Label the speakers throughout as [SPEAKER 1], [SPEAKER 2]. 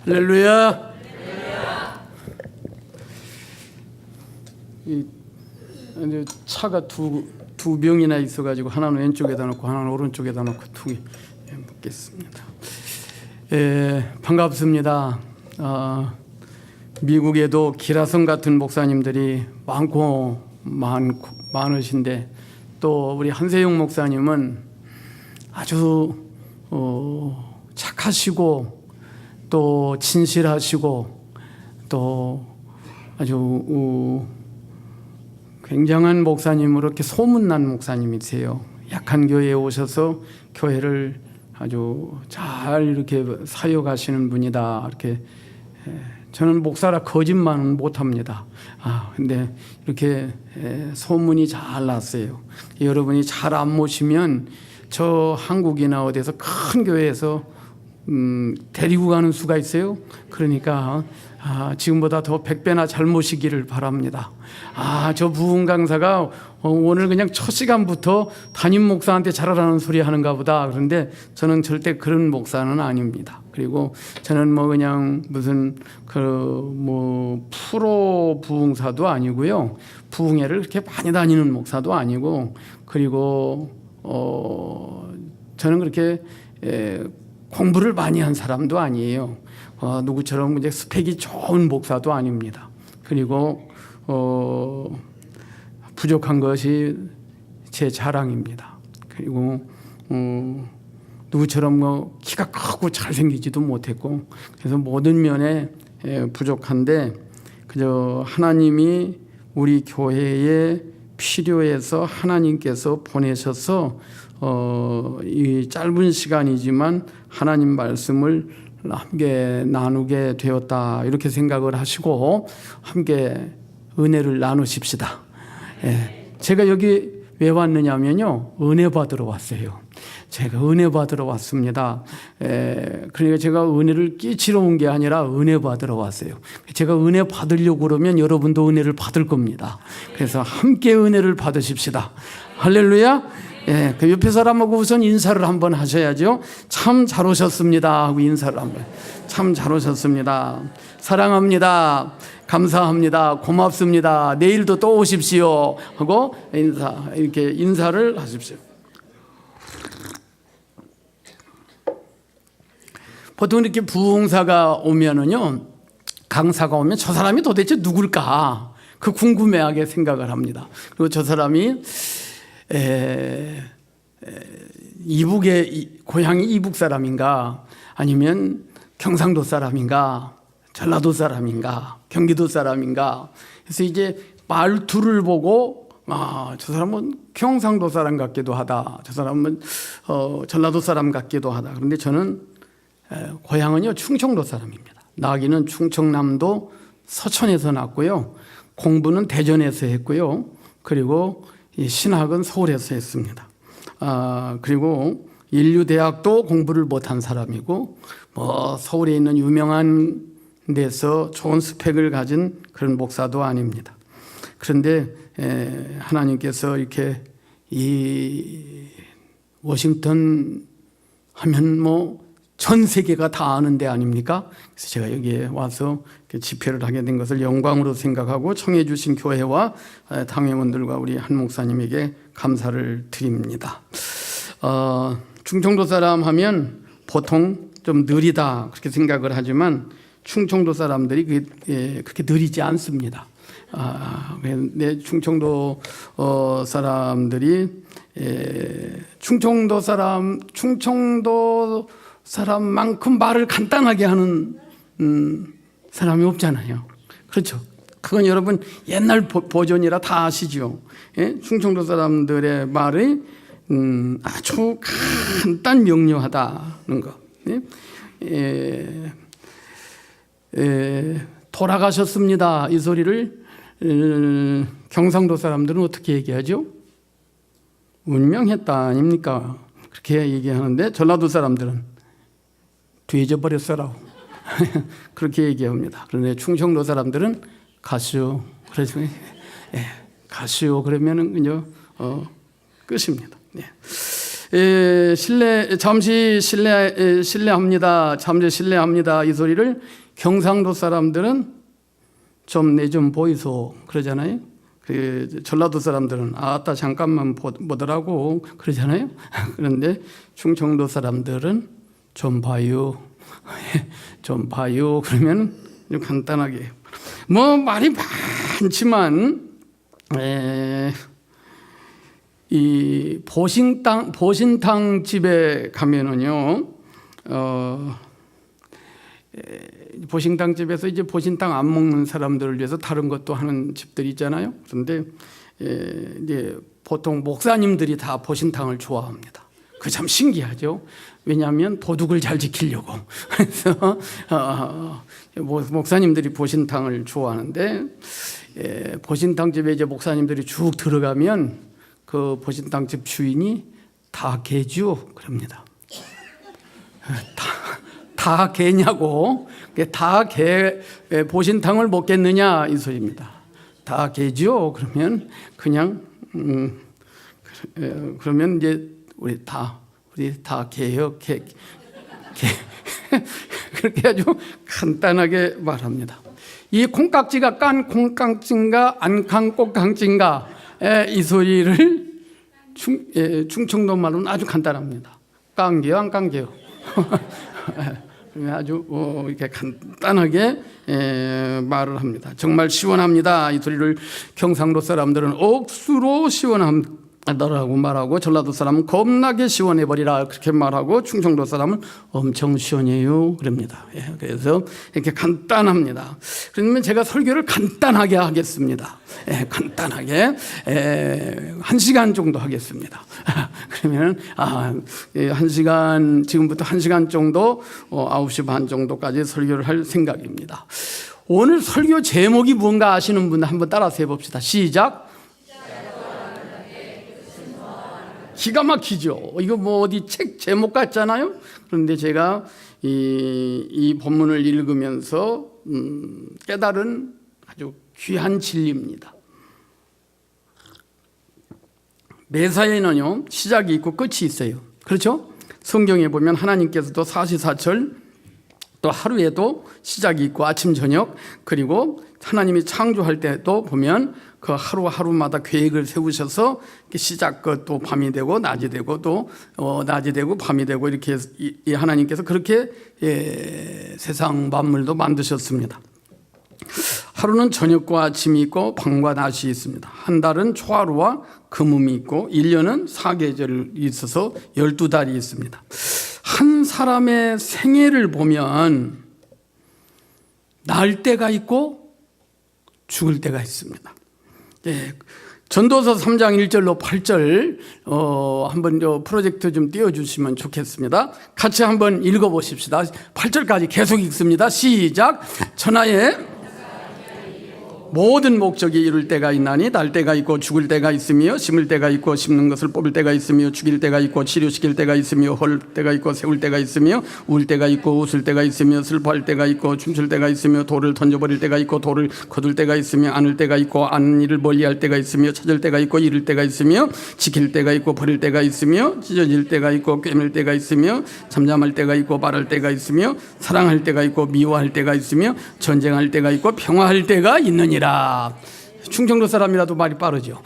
[SPEAKER 1] 할렐루야. 이 차가 두 병이나 있어가지고 하나는 왼쪽에다 놓고 하나는 오른쪽에다 놓고 두 개 묻겠습니다. 반갑습니다. 미국에도 기라성 같은 목사님들이 많으신데 또 우리 한세용 목사님은 아주 착하시고 또 진실하시고 또 아주 굉장한 목사님으로 이렇게 소문난 목사님이세요. 약한 교회에 오셔서 교회를 아주 잘 이렇게 사역하시는 분이다. 이렇게 저는 목사라 거짓말은 못합니다. 근데 이렇게 소문이 잘 났어요. 여러분이 잘 안 모시면 저 한국이나 어디서 큰 교회에서 데리고 가는 수가 있어요. 그러니까 지금보다 더 100배나 잘 모시기를 바랍니다. 저 부흥 강사가 오늘 그냥 첫 시간부터 담임 목사한테 잘하라는 소리 하는가 보다. 그런데 저는 절대 그런 목사는 아닙니다. 그리고 저는 그냥 무슨 프로 부흥사도 아니고요. 부흥회를 그렇게 많이 다니는 목사도 아니고, 그리고 저는 그렇게 공부를 많이 한 사람도 아니에요. 누구처럼 이제 스펙이 좋은 목사도 아닙니다. 그리고 부족한 것이 제 자랑입니다. 그리고 누구처럼 키가 크고 잘생기지도 못했고, 그래서 모든 면에 부족한데 그저 하나님이 우리 교회에 필요해서 하나님께서 보내셔서 이 짧은 시간이지만 하나님 말씀을 함께 나누게 되었다, 이렇게 생각을 하시고 함께 은혜를 나누십시다. 제가 여기 왜 왔느냐면요, 은혜 받으러 왔어요. 제가 은혜 받으러 왔습니다. 그러니까 제가 은혜를 끼치러 온 게 아니라 은혜 받으러 왔어요. 제가 은혜 받으려고 그러면 여러분도 은혜를 받을 겁니다. 그래서 함께 은혜를 받으십시다. 할렐루야. 그 옆에 사람하고 우선 인사를 한번 하셔야죠. 참 잘 오셨습니다 하고 인사를 한번. 참 잘 오셨습니다. 사랑합니다. 감사합니다. 고맙습니다. 내일도 또 오십시오 하고 이렇게 인사를 하십시오. 보통 이렇게 부흥사가 오면은요, 강사가 오면 저 사람이 도대체 누굴까? 그 궁금해하게 생각을 합니다. 그리고 저 사람이 이북의 고향이 이북 사람인가, 아니면 경상도 사람인가, 전라도 사람인가, 경기도 사람인가. 그래서 이제 말투를 보고 저 사람은 경상도 사람 같기도 하다, 저 사람은 전라도 사람 같기도 하다. 그런데 저는 고향은요 충청도 사람입니다. 나기는 충청남도 서천에서 났고요, 공부는 대전에서 했고요, 그리고 신학은 서울에서 했습니다. 그리고 인류대학도 공부를 못한 사람이고, 서울에 있는 유명한 데서 좋은 스펙을 가진 그런 목사도 아닙니다. 그런데 하나님께서 이렇게 이 워싱턴 하면 전 세계가 다 아는 데 아닙니까? 그래서 제가 여기에 와서 집회를 하게 된 것을 영광으로 생각하고 청해 주신 교회와 당회원들과 우리 한 목사님에게 감사를 드립니다. 충청도 사람 하면 보통 좀 느리다 그렇게 생각을 하지만 충청도 사람들이 그렇게 느리지 않습니다. 내 충청도 사람들이 충청도 사람만큼 말을 간단하게 하는 사람이 없잖아요. 그렇죠? 그건 여러분 옛날 버전이라 다 아시죠? 충청도 사람들의 말이 아주 간단 명료하다는 거. 돌아가셨습니다, 이 소리를 경상도 사람들은 어떻게 얘기하죠? 운명했다 아닙니까? 그렇게 얘기하는데 전라도 사람들은 뒤져버렸어라고 그렇게 얘기합니다. 그런데 충청도 사람들은 가시오, 그래서 가시오 그러면은 그냥 끝입니다. 잠시 실례합니다. 잠시 실례합니다. 이 소리를 경상도 사람들은 좀 내 좀 보이소 그러잖아요. 전라도 사람들은 아따 잠깐만 보더라고 그러잖아요. 그런데 충청도 사람들은 좀 봐요. 좀 봐요. 그러면 간단하게 뭐 말이 많지만 이 보신탕 집에 가면은요, 보신탕 집에서 이제 보신탕 안 먹는 사람들을 위해서 다른 것도 하는 집들이 있잖아요. 그런데 이제 보통 목사님들이 다 보신탕을 좋아합니다. 그 참 신기하죠. 왜냐하면 도둑을 잘 지키려고. 그래서 목사님들이 보신탕을 좋아하는데 보신탕 집에 이제 목사님들이 쭉 들어가면 그 보신탕 집 주인이 다 개죠 그럽니다. 다 개냐고. 다 개 보신탕을 먹겠느냐 이 소리입니다. 다 개죠. 그러면 그냥 그러면 이제 우리 다 개요. 개 그렇게 아주 간단하게 말합니다. 이 콩깍지가 깐 콩깍지인가 안 깐 콩깍지인가 이 소리를 충청도 말로는 아주 간단합니다. 깡게요 안 깡게요. 아주 이렇게 간단하게 말을 합니다. 정말 시원합니다. 이 소리를 경상도 사람들은 억수로 시원하다라고 말하고, 전라도 사람은 겁나게 시원해버리라 그렇게 말하고, 충청도 사람은 엄청 시원해요 그럽니다. 그래서 이렇게 간단합니다. 그러면 제가 설교를 간단하게 하겠습니다. 간단하게 1시간 정도 하겠습니다. 그러면 1시간, 지금부터 1시간 정도 9시 반 정도까지 설교를 할 생각입니다. 오늘 설교 제목이 뭔가 아시는 분 한번 따라서 해봅시다. 시작. 기가 막히죠. 이거 뭐 어디 책 제목 같잖아요. 그런데 제가 이 본문을 읽으면서 깨달은 아주 귀한 진리입니다. 매사에는요 시작이 있고 끝이 있어요. 그렇죠? 성경에 보면 하나님께서도 사시사철 또 하루에도 시작이 있고 아침 저녁, 그리고 하나님이 창조할 때도 보면 그 하루하루마다 계획을 세우셔서 시작 끝도 밤이 되고 낮이 되고 또 낮이 되고 밤이 되고 이렇게 하나님께서 그렇게 세상 만물도 만드셨습니다. 하루는 저녁과 아침이 있고 밤과 낮이 있습니다. 한 달은 초하루와 금음이 있고 1년은 사계절이 있어서 12달이 있습니다. 한 사람의 생애를 보면 날 때가 있고 죽을 때가 있습니다. 전도서 3장 1절로 8절 한번 프로젝트 좀 띄워주시면 좋겠습니다. 같이 한번 읽어보십시다. 8절까지 계속 읽습니다. 시작. 천하의 모든 목적이 이룰 때가 있나니 날 때가 있고 죽을 때가 있으며 심을 때가 있고 심는 것을 뽑을 때가 있으며 죽일 때가 있고 치료시킬 때가 있으며 헐 때가 있고 세울 때가 있으며 울 때가 있고 웃을 때가 있으며 슬퍼할 때가 있고 춤출 때가 있으며 돌을 던져버릴 때가 있고 돌을 거둘 때가 있으며 안을 때가 있고 아는 일을 멀리할 때가 있으며 찾을 때가 있고 잃을 때가 있으며 지킬 때가 있고 버릴 때가 있으며 찢어질 때가 있고 꿰맬 때가 있으며 잠잠할 때가 있고 말할 때가 있으며 사랑할 때가 있고 미워할 때가 있으며 전쟁할 때가 있고 평화할 때가 있느니라. 충청도 사람이라도 말이 빠르죠.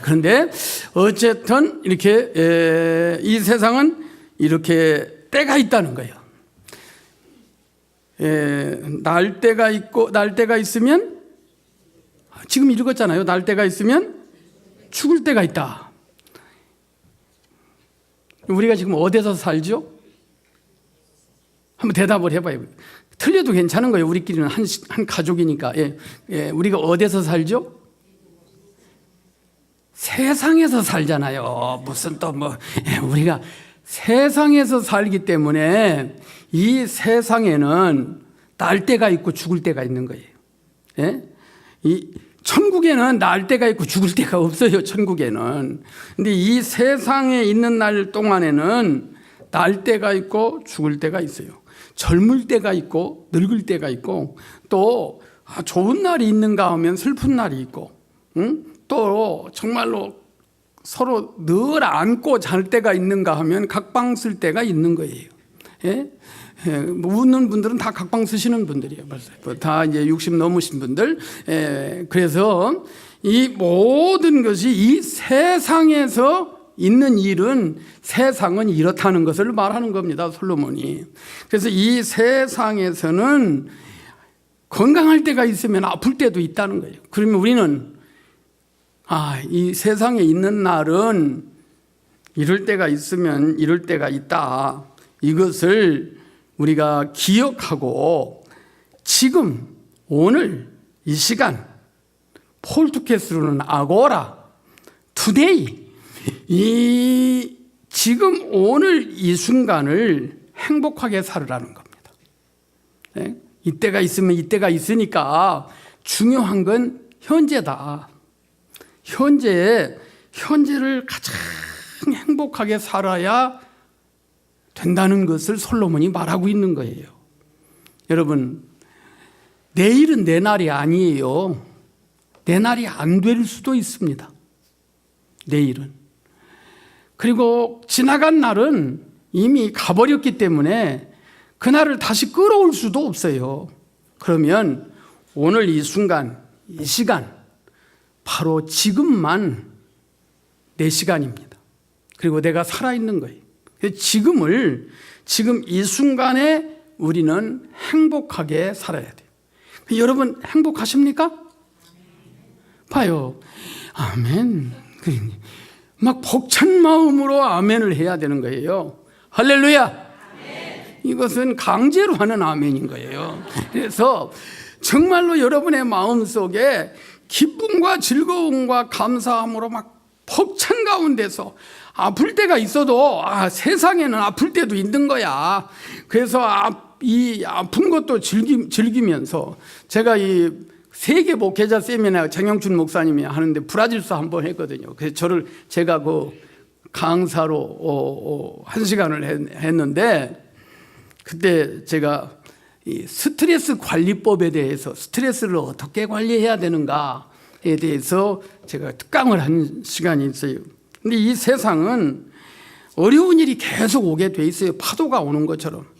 [SPEAKER 1] 그런데 어쨌든 이렇게 이 세상은 이렇게 때가 있다는 거예요. 날 때가 있고 날 때가 있으면 지금 읽었잖아요. 날 때가 있으면 죽을 때가 있다. 우리가 지금 어디서 살죠? 한번 대답을 해봐요. 틀려도 괜찮은 거예요. 우리끼리는 한 가족이니까. 우리가 어디서 살죠? 세상에서 살잖아요. 무슨 또 우리가 세상에서 살기 때문에 이 세상에는 날 때가 있고 죽을 때가 있는 거예요. 이 천국에는 날 때가 있고 죽을 때가 없어요. 천국에는. 근데 이 세상에 있는 날 동안에는 날 때가 있고 죽을 때가 있어요. 젊을 때가 있고 늙을 때가 있고 또 좋은 날이 있는가 하면 슬픈 날이 있고 또 정말로 서로 늘 안고 잘 때가 있는가 하면 각방 쓸 때가 있는 거예요. 예? 뭐 웃는 분들은 다 각방 쓰시는 분들이에요. 벌써 다 이제 60 넘으신 분들. 그래서 이 모든 것이 이 세상에서 있는 일은 세상은 이렇다는 것을 말하는 겁니다. 솔로몬이. 그래서 이 세상에서는 건강할 때가 있으면 아플 때도 있다는 거예요. 그러면 우리는 이 세상에 있는 날은 이럴 때가 있으면 이럴 때가 있다. 이것을 우리가 기억하고 지금 오늘 이 시간 폴투케스로는 아고라 투데이 이 지금 오늘 이 순간을 행복하게 살으라는 겁니다. 네? 이때가 있으면 이때가 있으니까 중요한 건 현재다. 현재를 가장 행복하게 살아야 된다는 것을 솔로몬이 말하고 있는 거예요. 여러분, 내일은 내 날이 아니에요. 내 날이 안 될 수도 있습니다. 내일은. 그리고 지나간 날은 이미 가버렸기 때문에 그날을 다시 끌어올 수도 없어요. 그러면 오늘 이 순간, 이 시간, 바로 지금만 내 시간입니다. 그리고 내가 살아있는 거예요. 지금 이 순간에 우리는 행복하게 살아야 돼요. 여러분 행복하십니까? 봐요. 아멘. 막 벅찬 마음으로 아멘을 해야 되는 거예요. 할렐루야. 아멘. 이것은 강제로 하는 아멘인 거예요. 그래서 정말로 여러분의 마음속에 기쁨과 즐거움과 감사함으로 막 벅찬 가운데서 아플 때가 있어도 세상에는 아플 때도 있는 거야. 그래서 이 아픈 것도 즐기면서 제가 이 세계 목회자 세미나 장영춘 목사님이 하는데 브라질서 한번 했거든요. 그래서 제가 그 강사로 1시간을 했는데 그때 제가 이 스트레스 관리법에 대해서 스트레스를 어떻게 관리해야 되는가에 대해서 제가 특강을 한 시간이 있어요. 근데 이 세상은 어려운 일이 계속 오게 돼 있어요. 파도가 오는 것처럼.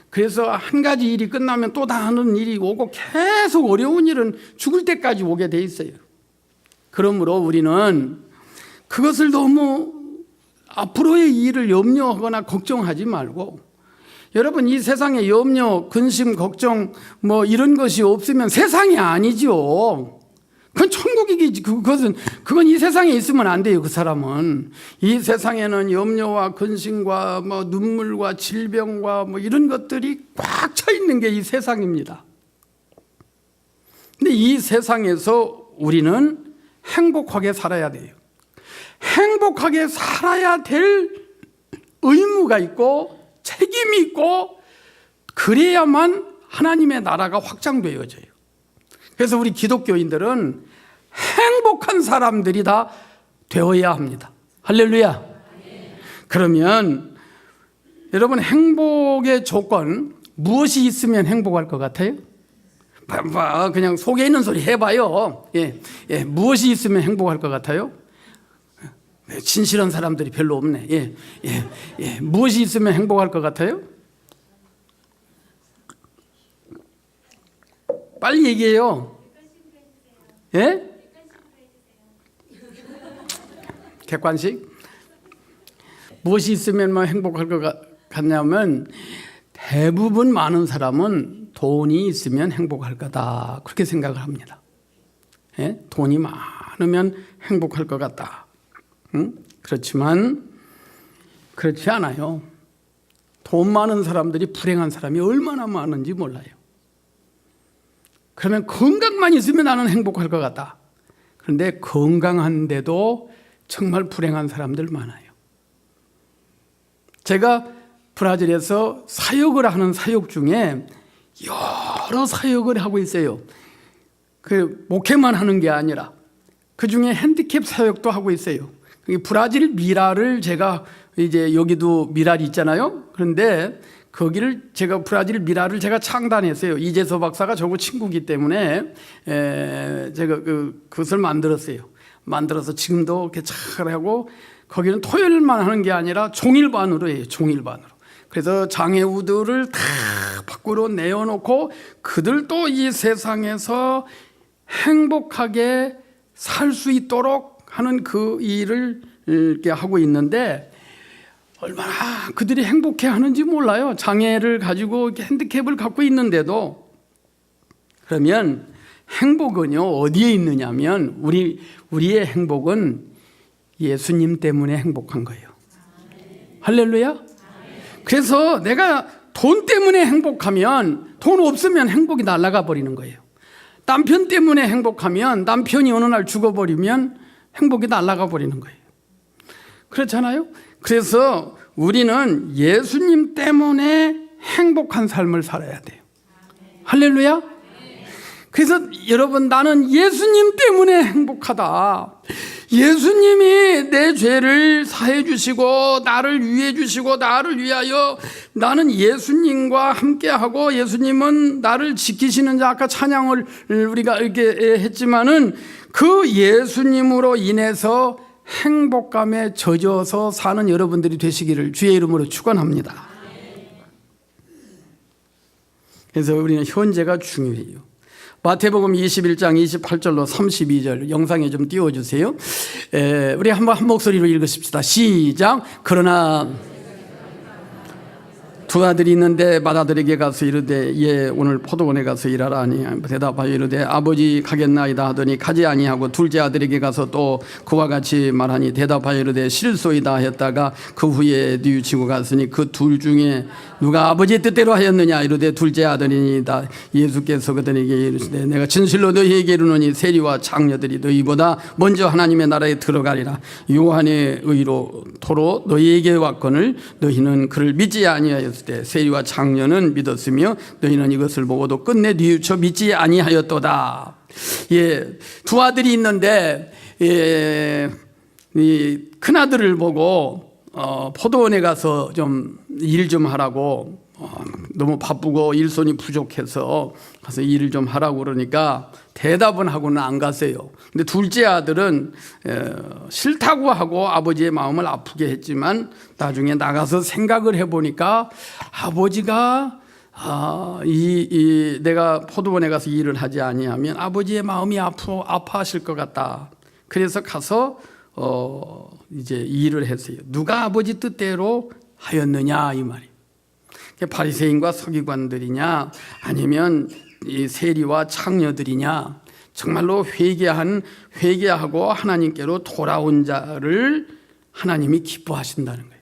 [SPEAKER 1] 그래서 한 가지 일이 끝나면 또 다른 일이 오고 계속 어려운 일은 죽을 때까지 오게 돼 있어요. 그러므로 우리는 그것을 너무 앞으로의 일을 염려하거나 걱정하지 말고 여러분 이 세상에 염려, 근심, 걱정 뭐 이런 것이 없으면 세상이 아니죠. 그건 천국이지. 그건 이 세상에 있으면 안 돼요. 그 사람은 이 세상에는 염려와 근심과 뭐 눈물과 질병과 뭐 이런 것들이 꽉 차 있는 게 이 세상입니다. 근데 이 세상에서 우리는 행복하게 살아야 돼요. 행복하게 살아야 될 의무가 있고 책임이 있고 그래야만 하나님의 나라가 확장되어져요. 그래서 우리 기독교인들은 행복한 사람들이 다 되어야 합니다. 할렐루야. 그러면 여러분 행복의 조건 무엇이 있으면 행복할 것 같아요? 그냥 속에 있는 소리 해봐요. 무엇이 있으면 행복할 것 같아요? 진실한 사람들이 별로 없네. 무엇이 있으면 행복할 것 같아요? 빨리 얘기해요. 예? 객관식? 무엇이 있으면 뭐 행복할 것 같냐면 대부분 많은 사람은 돈이 있으면 행복할 거다. 그렇게 생각을 합니다. 예? 돈이 많으면 행복할 것 같다. 그렇지만 그렇지 않아요. 돈 많은 사람들이 불행한 사람이 얼마나 많은지 몰라요. 그러면 건강만 있으면 나는 행복할 것 같다. 그런데 건강한데도 정말 불행한 사람들 많아요. 제가 브라질에서 사역을 하는 사역 중에 여러 사역을 하고 있어요. 그 목회만 하는 게 아니라 그 중에 핸디캡 사역도 하고 있어요. 브라질 미랄을 제가 이제 여기도 미랄이 있잖아요. 그런데 거기를 제가 브라질 미랄을 제가 창단했어요. 이재서 박사가 저하고 친구기 때문에 제가 그것을 만들었어요. 만들어서 지금도 이렇게 잘 하고, 거기는 토요일만 하는 게 아니라 종일반으로 해요. 종일반으로. 그래서 장애우들을 다 밖으로 내어놓고 그들도 이 세상에서 행복하게 살 수 있도록 하는 그 일을 이렇게 하고 있는데, 얼마나 그들이 행복해 하는지 몰라요. 장애를 가지고 핸디캡을 갖고 있는데도. 그러면 행복은요, 어디에 있느냐면 우리의 행복은 예수님 때문에 행복한 거예요. 할렐루야. 그래서 내가 돈 때문에 행복하면, 돈 없으면 행복이 날아가 버리는 거예요. 남편 때문에 행복하면, 남편이 어느 날 죽어버리면 행복이 날아가 버리는 거예요. 그렇잖아요. 그래서 우리는 예수님 때문에 행복한 삶을 살아야 돼요. 할렐루야. 그래서 여러분, 나는 예수님 때문에 행복하다. 예수님이 내 죄를 사해 주시고 나를 위해 주시고 나를 위하여 나는 예수님과 함께하고, 예수님은 나를 지키시는 자, 아까 찬양을 우리가 이렇게 했지만은 그 예수님으로 인해서 행복감에 젖어서 사는 여러분들이 되시기를 주의 이름으로 축원합니다. 그래서 우리는 현재가 중요해요. 마태복음 21장 28절로 32절 영상에 좀 띄워주세요. 우리 한번 한 목소리로 읽으십시다. 시작. 그러나 두 아들이 있는데 맏아들에게 가서 이르되 예 오늘 포도원에 가서 일하라 하니 대답하여 이르되 아버지 가겠나이다 하더니 가지 아니하고 둘째 아들에게 가서 또 그와 같이 말하니 대답하여 이르되 실소이다 했다가 그 후에 뉘우치고 갔으니 그 둘 중에 누가 아버지의 뜻대로 하였느냐 이르되 둘째 아들이니이다. 예수께서 그들에게 이르시되 내가 진실로 너희에게 이르노니 세리와 장녀들이 너희보다 먼저 하나님의 나라에 들어가리라. 요한의 의로 토로 너희에게 왔거늘 너희는 그를 믿지 아니하였을 때 세리와 장녀는 믿었으며 너희는 이것을 보고도 끝내 뉘우쳐 믿지 아니하였도다. 예, 두 아들이 있는데 이 큰 아들을 보고 포도원에 가서 좀 일 좀 하라고, 너무 바쁘고 일손이 부족해서 가서 일을 좀 하라고 그러니까 대답은 하고는 안 갔어요. 근데 둘째 아들은 싫다고 하고 아버지의 마음을 아프게 했지만 나중에 나가서 생각을 해보니까 아버지가 내가 포도원에 가서 일을 하지 아니하면 아버지의 마음이 아파하실 것 같다. 그래서 가서 이제 일을 했어요. 누가 아버지 뜻대로 하였느냐 이 말이에요. 바리새인과 서기관들이냐 아니면 이 세리와 창녀들이냐, 정말로 회개하고 하나님께로 돌아온 자를 하나님이 기뻐하신다는 거예요.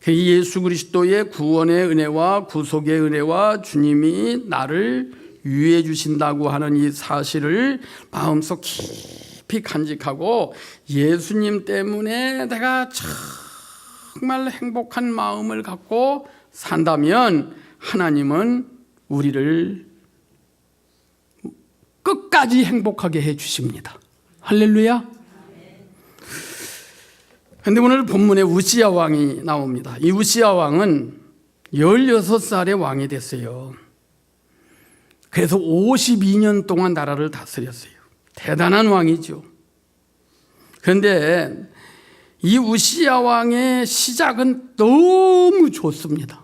[SPEAKER 1] 예수 그리스도의 구원의 은혜와 구속의 은혜와 주님이 나를 위해 주신다고 하는 이 사실을 마음속 깊이 간직하고 예수님 때문에 내가 정말 행복한 마음을 갖고 산다면 하나님은 우리를 끝까지 행복하게 해 주십니다. 할렐루야. 그런데 오늘 본문에 우시야 왕이 나옵니다. 이 우시야 왕은 16살의 왕이 됐어요. 그래서 52년 동안 나라를 다스렸어요. 대단한 왕이죠. 그런데 이 우시야 왕의 시작은 너무 좋습니다.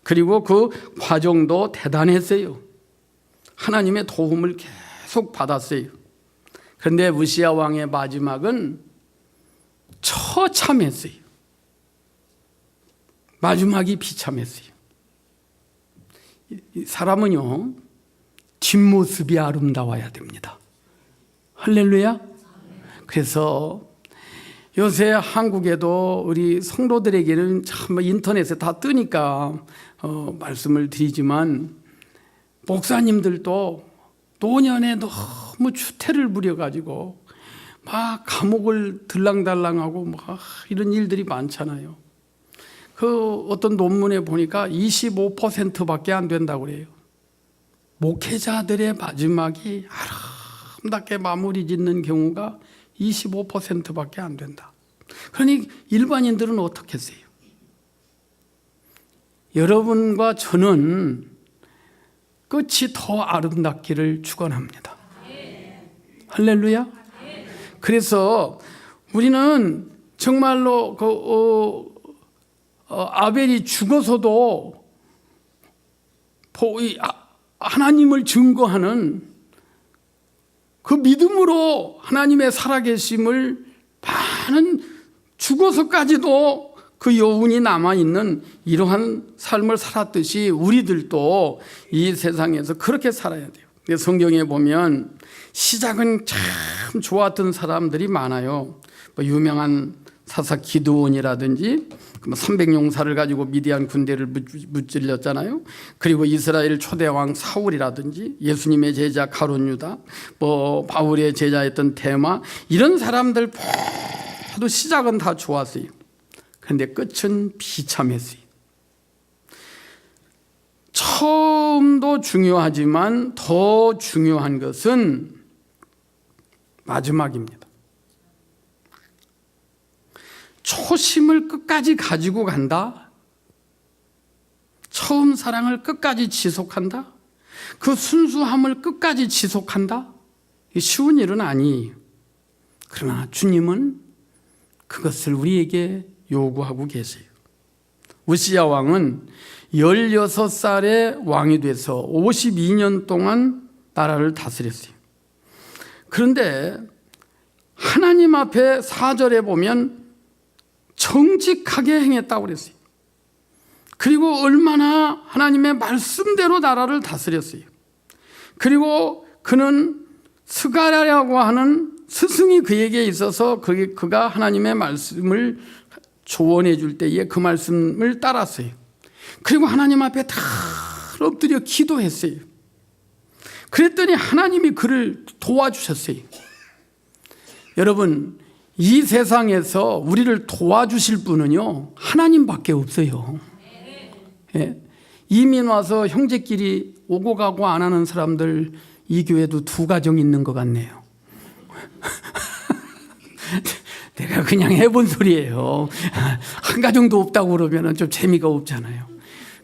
[SPEAKER 1] 그리고 그 과정도 대단했어요. 하나님의 도움을 계속 받았어요. 그런데 우시야 왕의 마지막은 처참했어요. 마지막이 비참했어요. 사람은요, 뒷모습이 아름다워야 됩니다. 할렐루야. 그래서 요새 한국에도 우리 성도들에게는 참 인터넷에 다 뜨니까 말씀을 드리지만, 목사님들도 노년에 너무 추태를 부려가지고 막 감옥을 들랑달랑하고 막 이런 일들이 많잖아요. 그 어떤 논문에 보니까 25%밖에 안 된다고 그래요. 목회자들의 마지막이 아름답게 마무리 짓는 경우가 25%밖에 안 된다. 그러니 일반인들은 어떻겠어요? 여러분과 저는 끝이 더 아름답기를 축원합니다. 할렐루야. 그래서 우리는 정말로 아벨이 죽어서도 하나님을 증거하는 그 믿음으로 하나님의 살아계심을 많은 죽어서까지도 그 여운이 남아있는 이러한 삶을 살았듯이 우리들도 이 세상에서 그렇게 살아야 돼요. 성경에 보면 시작은 참 좋았던 사람들이 많아요. 유명한 사사 기드온이라든지 300용사를 가지고 미디안 군대를 무찔렀잖아요. 그리고 이스라엘 초대왕 사울이라든지 예수님의 제자 가룟 유다, 바울의 제자였던 데마, 이런 사람들 모두 시작은 다 좋았어요. 그런데 끝은 비참했어요. 처음도 중요하지만 더 중요한 것은 마지막입니다. 초심을 끝까지 가지고 간다. 처음 사랑을 끝까지 지속한다. 그 순수함을 끝까지 지속한다. 쉬운 일은 아니에요. 그러나 주님은 그것을 우리에게 요구하고 계세요. 우시야 왕은 16살에 왕이 돼서 52년 동안 나라를 다스렸어요. 그런데 하나님 앞에 4절에 보면 정직하게 행했다고 그랬어요. 그리고 얼마나 하나님의 말씀대로 나라를 다스렸어요. 그리고 그는 스가랴라고 하는 스승이 그에게 있어서 그가 하나님의 말씀을 조언해 줄 때에 그 말씀을 따랐어요. 그리고 하나님 앞에 다 엎드려 기도했어요. 그랬더니 하나님이 그를 도와주셨어요. 여러분, 이 세상에서 우리를 도와주실 분은요, 하나님밖에 없어요. 예. 이민 와서 형제끼리 오고 가고 안 하는 사람들, 이 교회도 2가정 있는 것 같네요. 내가 그냥 해본 소리예요. 한 가정도 없다고 그러면 좀 재미가 없잖아요.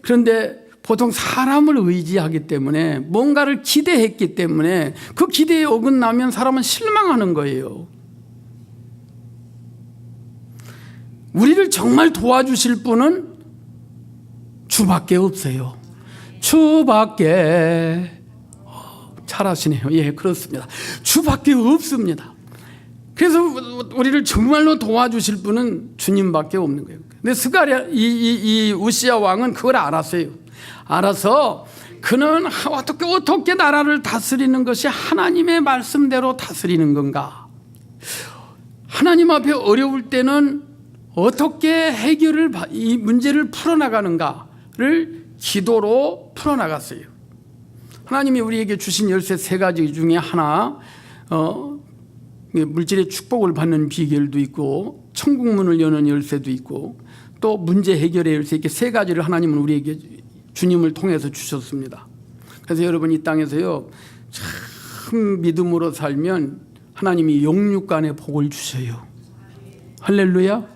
[SPEAKER 1] 그런데 보통 사람을 의지하기 때문에, 뭔가를 기대했기 때문에 그 기대에 어긋나면 사람은 실망하는 거예요. 우리를 정말 도와주실 분은 주밖에 없어요. 주밖에. 잘하시네요. 예, 그렇습니다. 주밖에 없습니다. 그래서 우리를 정말로 도와주실 분은 주님밖에 없는 거예요. 근데 스가랴 이 우시야 왕은 그걸 알았어요. 알아서 그는 어떻게 나라를 다스리는 것이 하나님의 말씀대로 다스리는 건가? 하나님 앞에 어려울 때는 어떻게 이 문제를 풀어나가는가를 기도로 풀어나갔어요. 하나님이 우리에게 주신 열쇠 3가지 중에 하나, 물질의 축복을 받는 비결도 있고, 천국문을 여는 열쇠도 있고, 또 문제 해결의 열쇠, 이렇게 3가지를 하나님은 우리에게 주님을 통해서 주셨습니다. 그래서 여러분, 이 땅에서요, 참 믿음으로 살면 하나님이 영육간의 복을 주셔요. 할렐루야.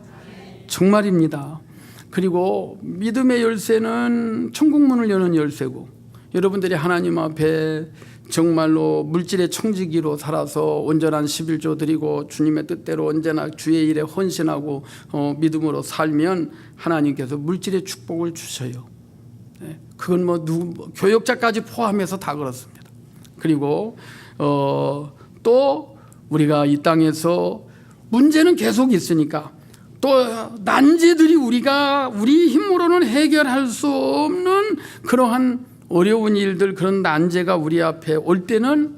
[SPEAKER 1] 정말입니다. 그리고 믿음의 열쇠는 천국문을 여는 열쇠고, 여러분들이 하나님 앞에 정말로 물질의 청지기로 살아서 온전한 11조 드리고 주님의 뜻대로 언제나 주의 일에 헌신하고 믿음으로 살면 하나님께서 물질의 축복을 주셔요. 그건 교역자까지 포함해서 다 그렇습니다. 그리고 또 우리가 이 땅에서 문제는 계속 있으니까, 또 난제들이 우리 힘으로는 해결할 수 없는 그러한 어려운 일들, 그런 난제가 우리 앞에 올 때는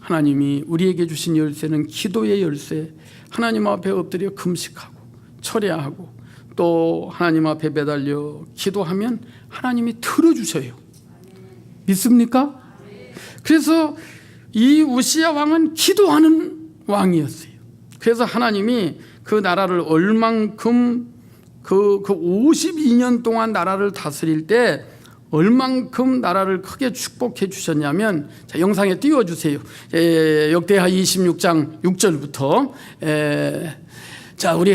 [SPEAKER 1] 하나님이 우리에게 주신 열쇠는 기도의 열쇠, 하나님 앞에 엎드려 금식하고 철야하고 또 하나님 앞에 매달려 기도하면 하나님이 들어주셔요. 믿습니까? 그래서 이 우시야 왕은 기도하는 왕이었어요. 그래서 하나님이 그 나라를 얼만큼 그 52년 동안 나라를 다스릴 때 얼만큼 나라를 크게 축복해 주셨냐면, 자, 영상에 띄워주세요. 역대하 26장 6절부터. 자, 우리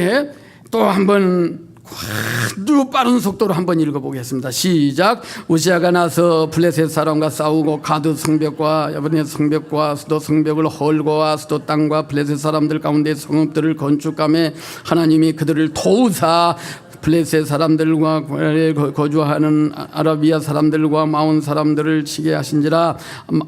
[SPEAKER 1] 또 한번 아주 빠른 속도로 한번 읽어보겠습니다. 시작. 우시아가 나서 블레셋 사람과 싸우고 가드 성벽과 야브네 성벽과 수도 성벽을 헐고와 수도 땅과 블레셋 사람들 가운데 성읍들을 건축하며 하나님이 그들을 도우사 블레셋 사람들과 거주하는 아라비아 사람들과 마온 사람들을 치게 하신지라.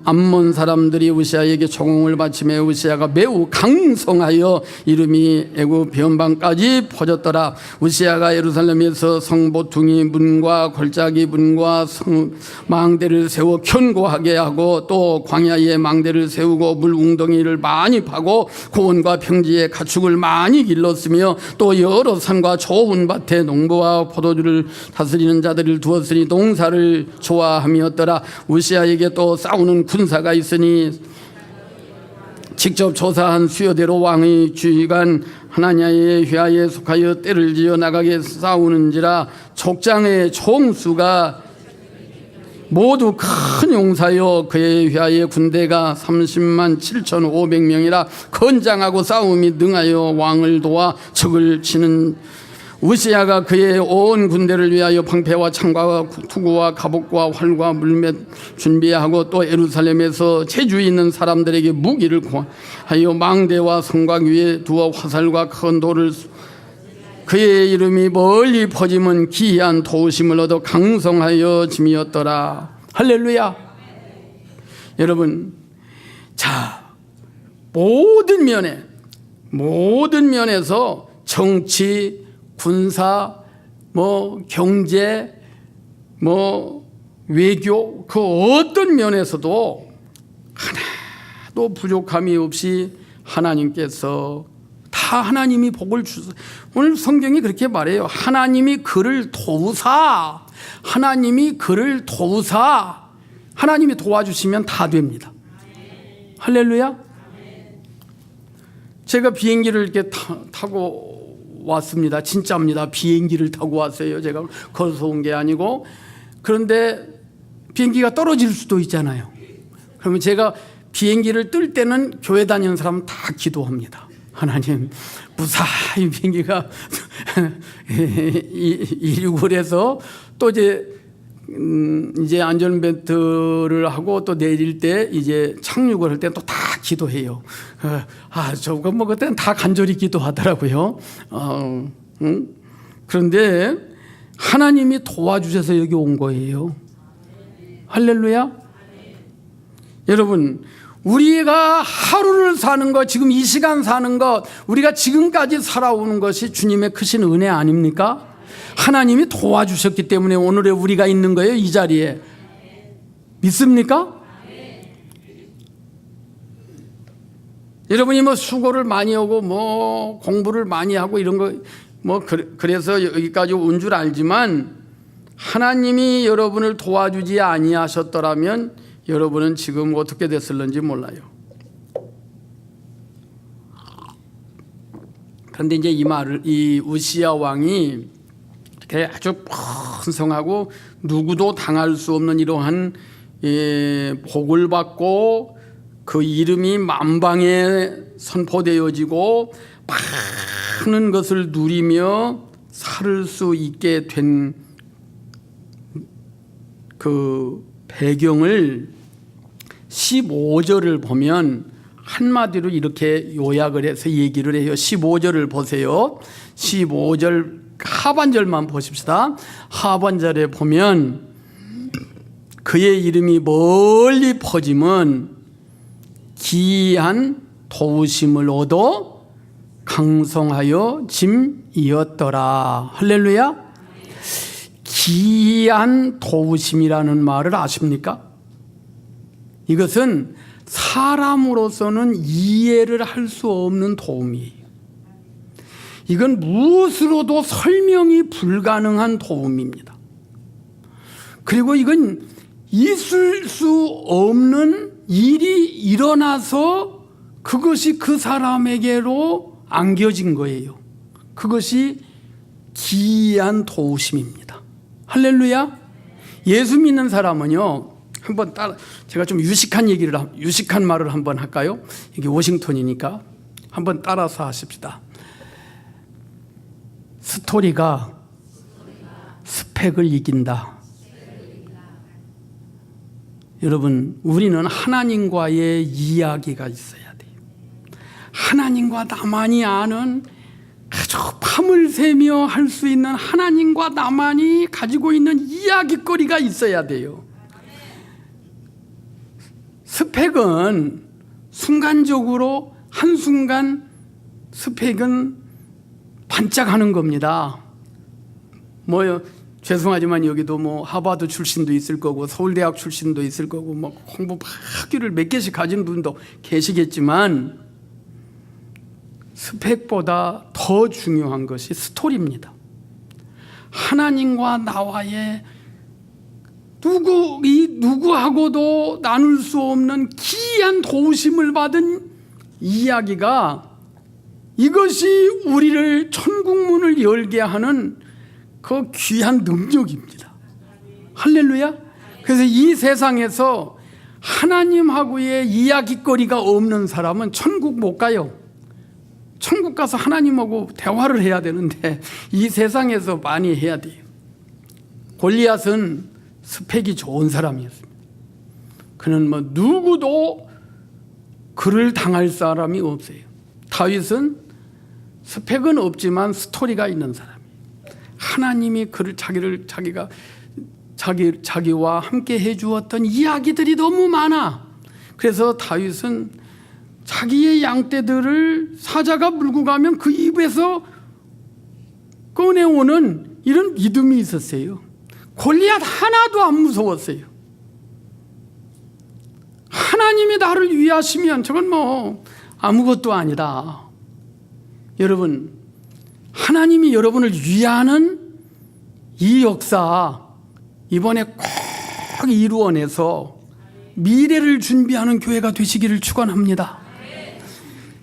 [SPEAKER 1] 암몬 사람들이 우시아에게 조공을 바치며 우시아가 매우 강성하여 이름이 애굽 변방까지 퍼졌더라. 우시아가 예루살렘에서 성보퉁이 문과 골짜기 문과 망대를 세워 견고하게 하고 또 광야에 망대를 세우고 물 웅덩이를 많이 파고 고원과 평지에 가축을 많이 길렀으며 또 여러 산과 좋은 밭에 농부와 포도주를 다스리는 자들을 두었으니 농사를 좋아함이었더라. 우시아에게 또 싸우는 군사가 있으니 직접 조사한 수요대로 왕의 주의관 하나냐의 휘하에 속하여 때를 지어 나가게 싸우는지라. 족장의 총수가 모두 큰 용사여 그의 휘하의 군대가 30만 7,500명이라 건장하고 싸움이 능하여 왕을 도와 적을 치는. 우시아가 그의 온 군대를 위하여 방패와 창과 투구와 갑옷과 활과 물맷 준비하고 또 예루살렘에서 체주 있는 사람들에게 무기를 구하여 망대와 성곽 위에 두어 화살과 큰 돌을 그의 이름이 멀리 퍼지면 기이한 도우심을 얻어 강성하여 짐이었더라. 할렐루야. 여러분, 자, 모든 면에서 정치, 군사, 경제, 외교, 그 어떤 면에서도 하나도 부족함이 없이 하나님께서 다 하나님이 복을 주세요. 오늘 성경이 그렇게 말해요. 하나님이 그를 도우사, 하나님이 도와주시면 다 됩니다. 할렐루야. 제가 비행기를 이렇게 타고 왔습니다. 진짜입니다. 비행기를 타고 왔어요. 제가 걸어서 온 게 아니고. 그런데 비행기가 떨어질 수도 있잖아요. 그러면 제가 비행기를 뜰 때는 교회 다니는 사람은 다 기도합니다. 하나님, 무사히 비행기가 이륙을 해서 또 이제 안전벨트를 하고 또 내릴 때 이제 착륙을 할 때 또 다 기도해요. 그때는 다 간절히 기도하더라고요. 그런데 하나님이 도와주셔서 여기 온 거예요. 할렐루야. 여러분, 우리가 하루를 사는 것, 지금 이 시간 사는 것, 우리가 지금까지 살아오는 것이 주님의 크신 은혜 아닙니까? 하나님이 도와주셨기 때문에 오늘의 우리가 있는 거예요. 이 자리에. 믿습니까? 여러분이 수고를 많이 하고 공부를 많이 하고 이런 거 그래서 여기까지 온 줄 알지만 하나님이 여러분을 도와주지 아니하셨더라면 여러분은 지금 어떻게 됐을는지 몰라요. 그런데 이제 이 우시야 왕이 이렇게 아주 번성하고 누구도 당할 수 없는 이러한 복을 받고 그 이름이 만방에 선포되어지고 많은 것을 누리며 살 수 있게 된 그 배경을 15절을 보면 한마디로 이렇게 요약을 해서 얘기를 해요. 15절을 보세요. 15절 하반절만 보십시다. 하반절에 보면 그의 이름이 멀리 퍼지면 기이한 도우심을 얻어 강성하여 짐이었더라. 할렐루야. 기이한 도우심이라는 말을 아십니까? 이것은 사람으로서는 이해를 할 수 없는 도움이에요. 이건 무엇으로도 설명이 불가능한 도움입니다. 그리고 이건 있을 수 없는 일이 일어나서 그것이 그 사람에게로 안겨진 거예요. 그것이 기이한 도우심입니다. 할렐루야. 예수 믿는 사람은요, 한번 제가 좀 유식한 말을 한번 할까요? 이게 워싱턴이니까 한번 따라서 하십시다. 스토리가 스펙을 이긴다. 여러분, 우리는 하나님과의 이야기가 있어야 돼요. 하나님과 나만이 아는 아주 밤을 새며 할 수 있는 하나님과 나만이 가지고 있는 이야기거리가 있어야 돼요. 스펙은 순간적으로 한순간 스펙은 반짝하는 겁니다. 죄송하지만 여기도 하버드 출신도 있을 거고 서울대학 출신도 있을 거고 공부 학위를 몇 개씩 가진 분도 계시겠지만 스펙보다 더 중요한 것이 스토리입니다. 하나님과 나와의 누구하고도 나눌 수 없는 기이한 도우심을 받은 이야기가, 이것이 우리를 천국문을 열게 하는 그 귀한 능력입니다. 할렐루야. 그래서 이 세상에서 하나님하고의 이야기거리가 없는 사람은 천국 못 가요. 천국 가서 하나님하고 대화를 해야 되는데 이 세상에서 많이 해야 돼요. 골리앗은 스펙이 좋은 사람이었습니다. 그는 누구도 그를 당할 사람이 없어요. 다윗은 스펙은 없지만 스토리가 있는 사람이에요. 하나님이 그를 자기와 함께 해주었던 이야기들이 너무 많아. 그래서 다윗은 자기의 양떼들을 사자가 물고 가면 그 입에서 꺼내오는 이런 믿음이 있었어요. 골리앗 하나도 안 무서웠어요. 하나님이 나를 위하시면 저건 아무것도 아니다. 여러분, 하나님이 여러분을 위하는 이 역사 이번에 꼭 이루어내서 미래를 준비하는 교회가 되시기를 축원합니다.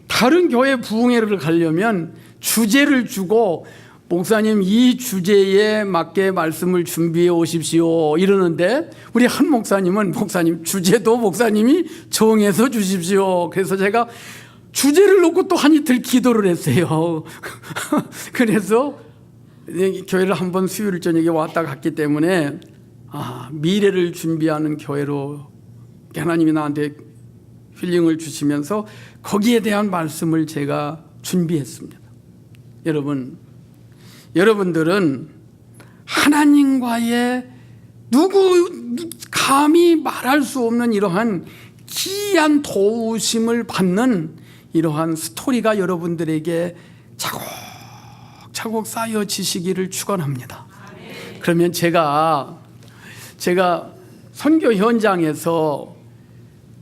[SPEAKER 1] 다른 교회 부흥회를 가려면 주제를 주고 목사님 이 주제에 맞게 말씀을 준비해 오십시오 이러는데 우리 한 목사님은 목사님 주제도 목사님이 정해서 주십시오. 그래서 제가 주제를 놓고 또 한 이틀 기도를 했어요. 그래서 교회를 한번 수요일 저녁에 왔다 갔기 때문에 미래를 준비하는 교회로 하나님이 나한테 힐링을 주시면서 거기에 대한 말씀을 제가 준비했습니다. 여러분들은 하나님과의 감히 말할 수 없는 이러한 기이한 도우심을 받는 이러한 스토리가 여러분들에게 차곡차곡 쌓여지시기를 축원합니다. 그러면 제가 선교 현장에서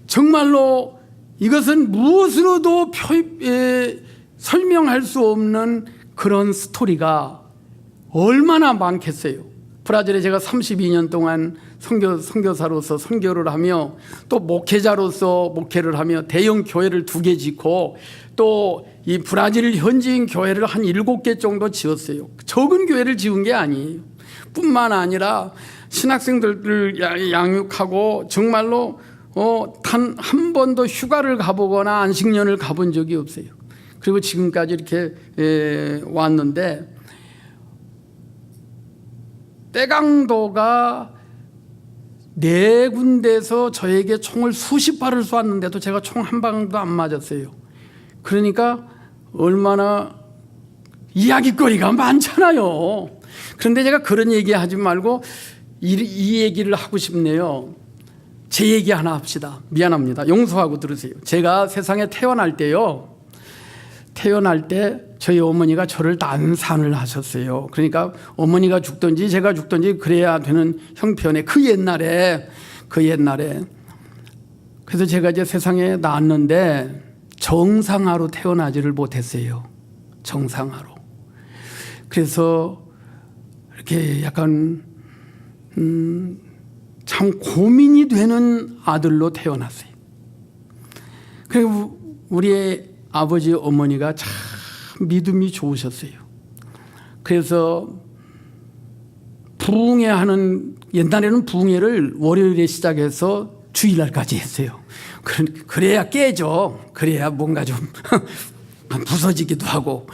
[SPEAKER 1] 정말로 이것은 무엇으로도 설명할 수 없는 그런 스토리가 얼마나 많겠어요. 브라질에 제가 32년 동안 선교사로서 선교를 하며 또 목회자로서 목회를 하며 대형 교회를 2개 짓고 또 이 브라질 현지인 교회를 한 7개 정도 지었어요. 적은 교회를 지은 게 아니에요. 뿐만 아니라 신학생들을 양육하고 정말로 단 한 번도 휴가를 가보거나 안식년을 가본 적이 없어요. 그리고 지금까지 이렇게 왔는데 떼강도가 4군데에서 저에게 총을 수십 발을 쏘았는데도 제가 총 한 방도 안 맞았어요. 그러니까 얼마나 이야기거리가 많잖아요. 그런데 제가 그런 얘기하지 말고 이 얘기를 하고 싶네요. 제 얘기 하나 합시다. 미안합니다. 용서하고 들으세요. 제가 세상에 태어날 때 저희 어머니가 저를 난산을 하셨어요. 그러니까 어머니가 죽든지 제가 죽든지 그래야 되는 형편에 그 옛날에 그래서 제가 이제 세상에 낳았는데 정상아로 태어나지를 못했어요. 정상아로. 그래서 이렇게 약간 참 고민이 되는 아들로 태어났어요. 그리고 우리 아버지 어머니가 참 믿음이 좋으셨어요. 그래서 부흥회하는, 옛날에는 부흥회를 월요일에 시작해서 주일날까지 했어요. 그래야 깨져. 그래야 뭔가 좀 부서지기도 하고.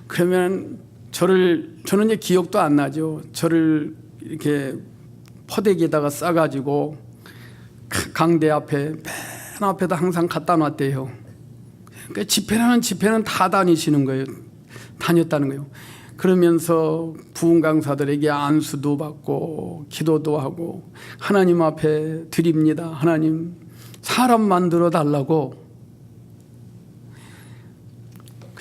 [SPEAKER 1] 그러면 저는 이제 기억도 안 나죠. 저를 이렇게 포대기에다가 싸가지고 강대 앞에 맨 앞에다 항상 갖다 놨대요. 그러니까 집회는 다 다니시는 거예요. 다녔다는 거예요. 그러면서 부흥 강사들에게 안수도 받고 기도도 하고 하나님 앞에 드립니다. 하나님 사람 만들어 달라고.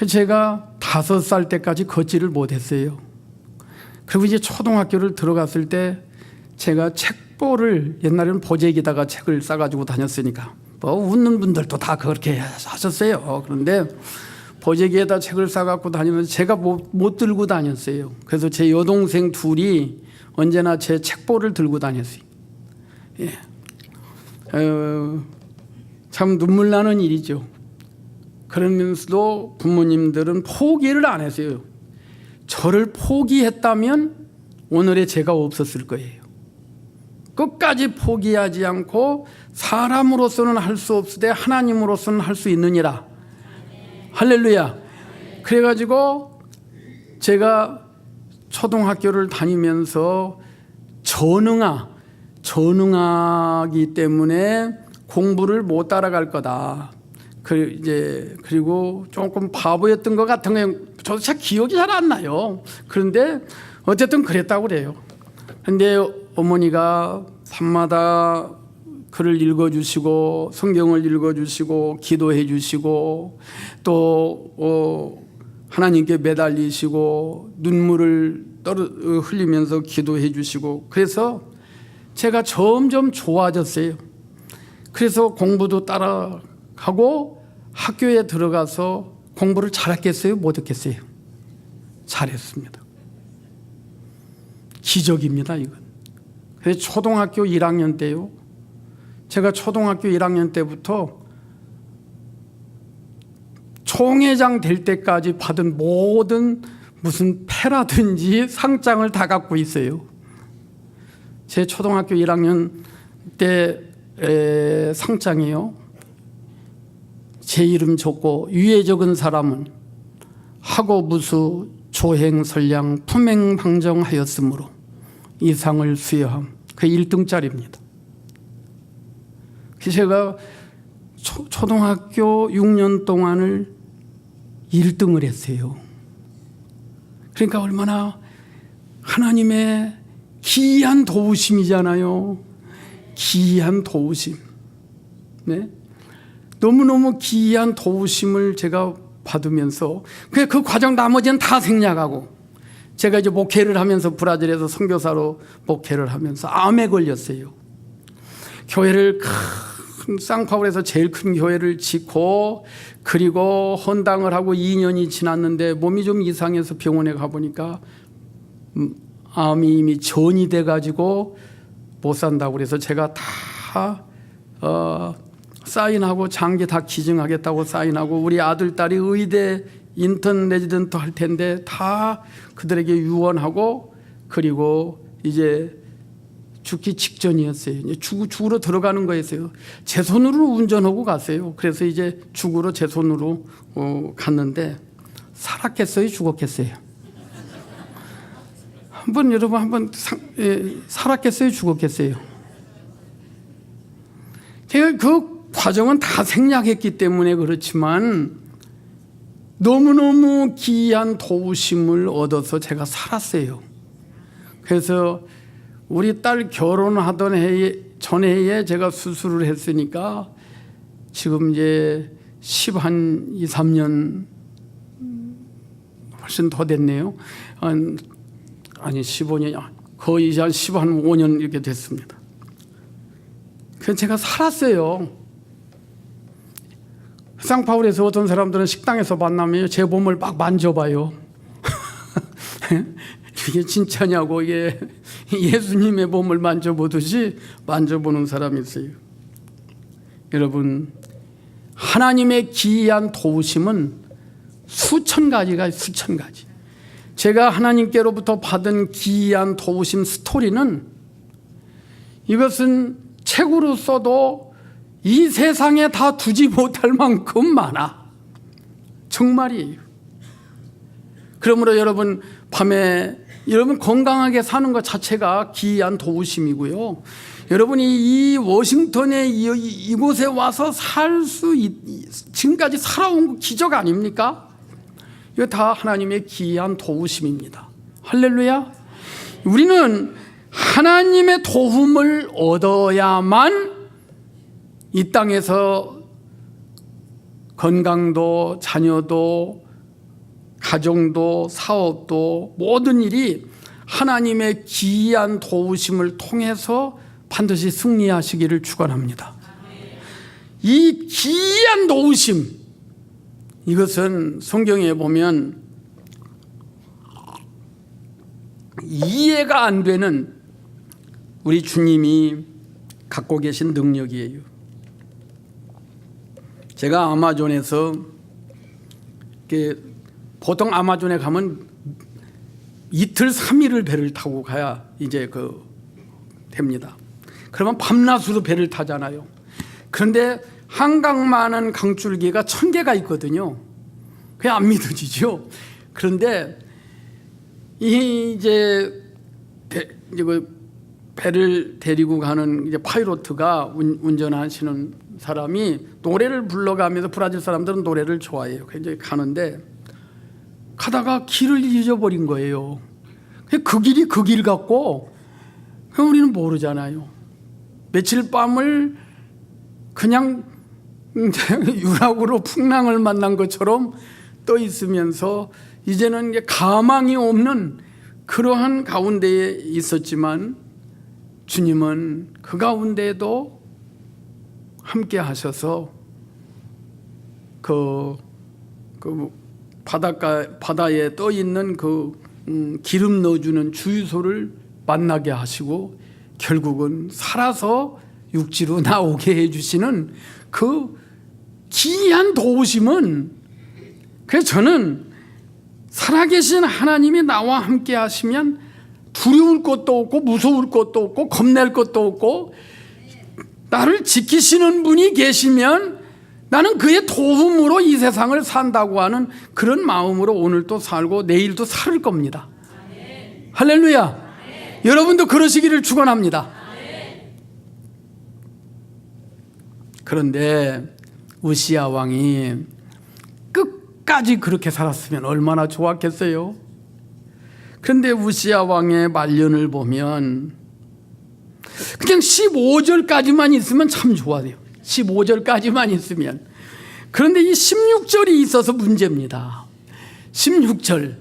[SPEAKER 1] 제가 5살 때까지 걷지를 못했어요. 그리고 이제 초등학교를 들어갔을 때 제가 책보를 옛날에는 보재기다가 책을 싸가지고 다녔으니까 뭐 웃는 분들도 다 그렇게 하셨어요. 그런데 보재기에다 책을 싸갖고 다니면서 제가 못 들고 다녔어요. 그래서 제 여동생 둘이 언제나 제 책보를 들고 다녔어요. 예. 참 눈물 나는 일이죠. 그러면서도 부모님들은 포기를 안 했어요. 저를 포기했다면 오늘의 제가 없었을 거예요. 끝까지 포기하지 않고 사람으로서는 할 수 없으되 하나님으로서는 할 수 있느니라. 할렐루야. 그래가지고 제가 초등학교를 다니면서 전응하기 때문에 공부를 못 따라갈 거다. 그리고 조금 바보였던 것 같은 거예요. 저도 잘 기억이 잘 안 나요. 그런데 어쨌든 그랬다고 그래요. 근데 어머니가 밤마다 글을 읽어주시고 성경을 읽어주시고 기도해 주시고 또 하나님께 매달리시고 눈물을 흘리면서 기도해 주시고 그래서 제가 점점 좋아졌어요. 그래서 공부도 따라가고 학교에 들어가서 공부를 잘했겠어요? 못했겠어요? 잘했습니다. 기적입니다, 이건. 그래서 초등학교 1학년 때요. 제가 초등학교 1학년 때부터 총회장 될 때까지 받은 모든 무슨 패라든지 상장을 다 갖고 있어요. 제 초등학교 1학년 때 상장이요. 제 이름 적고 위에 적은 사람은 학업우수 조행선량 품행방정하였으므로 이 상을 수여함. 그 1등짜리입니다. 제가 초등학교 6년 동안을 1등을 했어요. 그러니까 얼마나 하나님의 기이한 도우심이잖아요. 기이한 도우심. 네? 너무너무 기이한 도우심을 제가 받으면서 그 과정 나머지는 다 생략하고 제가 이제 목회를 하면서 브라질에서 선교사로 목회를 하면서 암에 걸렸어요. 교회를 큰 상파울에서 제일 큰 교회를 짓고 그리고 헌당을 하고 2년이 지났는데 몸이 좀 이상해서 병원에 가보니까 암이 이미 전이 돼가지고 못 산다고 그래서 제가 다 사인하고 장기 다 기증하겠다고 사인하고 우리 아들 딸이 의대 인턴 레지던트 할 텐데 다 그들에게 유언하고 그리고 이제 죽기 직전이었어요. 이제 죽으러 들어가는 거였어요. 제 손으로 운전하고 갔어요. 그래서 이제 죽으러 제 손으로 갔는데 살았겠어요? 죽었겠어요? 여러분 살았겠어요? 죽었겠어요? 제가 그 과정은 다 생략했기 때문에 그렇지만 너무너무 기이한 도우심을 얻어서 제가 살았어요. 그래서 우리 딸 결혼하던 전해에 제가 수술을 했으니까 지금 이제 2, 3년 훨씬 더 됐네요. 아니 15년 거의 한 15년 이렇게 됐습니다. 그래서 제가 살았어요. 상파울에서 어떤 사람들은 식당에서 만나면 제 몸을 막 만져봐요. 이게 진짜냐고 이게 예수님의 몸을 만져보듯이 만져보는 사람이 있어요. 여러분 하나님의 기이한 도우심은 수천 가지가 수천 가지. 제가 하나님께로부터 받은 기이한 도우심 스토리는 이것은 책으로 써도 이 세상에 다 두지 못할 만큼 많아. 정말이에요. 그러므로 여러분 밤에 여러분 건강하게 사는 것 자체가 기이한 도우심이고요. 여러분이 이 워싱턴에 이곳에 와서 지금까지 살아온 거 기적 아닙니까? 이거 다 하나님의 기이한 도우심입니다. 할렐루야. 우리는 하나님의 도움을 얻어야만 이 땅에서 건강도 자녀도 가정도 사업도 모든 일이 하나님의 기이한 도우심을 통해서 반드시 승리하시기를 축원합니다. 이 기이한 도우심, 이것은 성경에 보면 이해가 안 되는 우리 주님이 갖고 계신 능력이에요. 제가 아마존에서 보통 아마존에 가면 이틀 3일을 배를 타고 가야 이제 됩니다. 그러면 밤낮으로 배를 타잖아요. 그런데 한강 많은 강줄기가 1000개가 있거든요. 그게 안 믿어지죠. 그런데 이제 배를 데리고 가는 이제 파이로트가 운전하시는 사람이 노래를 불러가면서, 브라질 사람들은 노래를 좋아해요. 굉장히 가는데 가다가 길을 잊어버린 거예요. 그 길이 그 길 같고 우리는 모르잖아요. 며칠 밤을 그냥 유락으로 풍랑을 만난 것처럼 떠 있으면서 이제는 가망이 없는 그러한 가운데에 있었지만 주님은 그 가운데에도 함께 하셔서 바다에 떠 있는 기름 넣어주는 주유소를 만나게 하시고 결국은 살아서 육지로 나오게 해주시는 그 기이한 도우심은, 그래서 저는 살아계신 하나님이 나와 함께 하시면 두려울 것도 없고 무서울 것도 없고 겁낼 것도 없고, 나를 지키시는 분이 계시면 나는 그의 도움으로 이 세상을 산다고 하는 그런 마음으로 오늘도 살고 내일도 살 겁니다. 아멘. 할렐루야. 아멘. 여러분도 그러시기를 축원합니다. 아멘. 그런데 우시야 왕이 끝까지 그렇게 살았으면 얼마나 좋았겠어요. 그런데 우시야 왕의 말년을 보면 그냥 15절까지만 있으면 참 좋아요. 15절까지만 있으면. 그런데 이 16절이 있어서 문제입니다. 16절.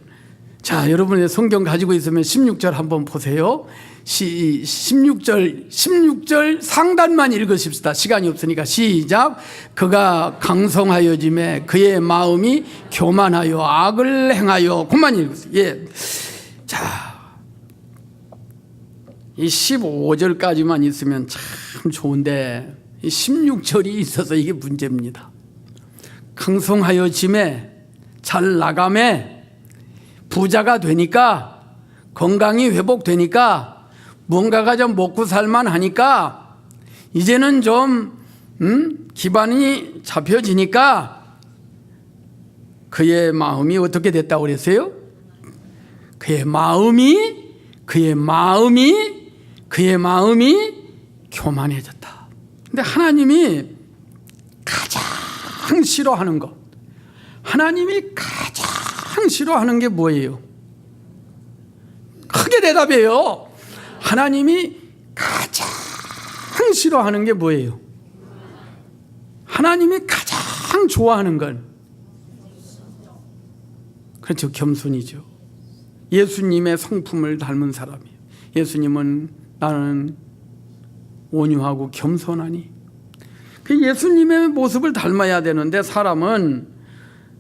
[SPEAKER 1] 자, 여러분의 성경 가지고 있으면 16절 한번 보세요. 16절 상단만 읽으십시다. 시간이 없으니까 시작. 그가 강성하여짐에 그의 마음이 교만하여 악을 행하여. 그만 읽으세요. 예. 자, 이 15절까지만 있으면 참 좋은데 이 16절이 있어서 이게 문제입니다. 강성하여짐에 잘 나감에 부자가 되니까 건강이 회복되니까 뭔가가 좀 먹고 살만 하니까 이제는 좀 기반이 잡혀지니까 그의 마음이 어떻게 됐다고 그랬어요? 그의 마음이 교만해졌다. 근데 하나님이 가장 싫어하는 것, 하나님이 가장 싫어하는 게 뭐예요? 크게 대답해요. 하나님이 가장 싫어하는 게 뭐예요? 하나님이 가장 좋아하는 건, 그렇죠, 겸손이죠. 예수님의 성품을 닮은 사람이에요. 예수님은 나는 온유하고 겸손하니. 그 예수님의 모습을 닮아야 되는데 사람은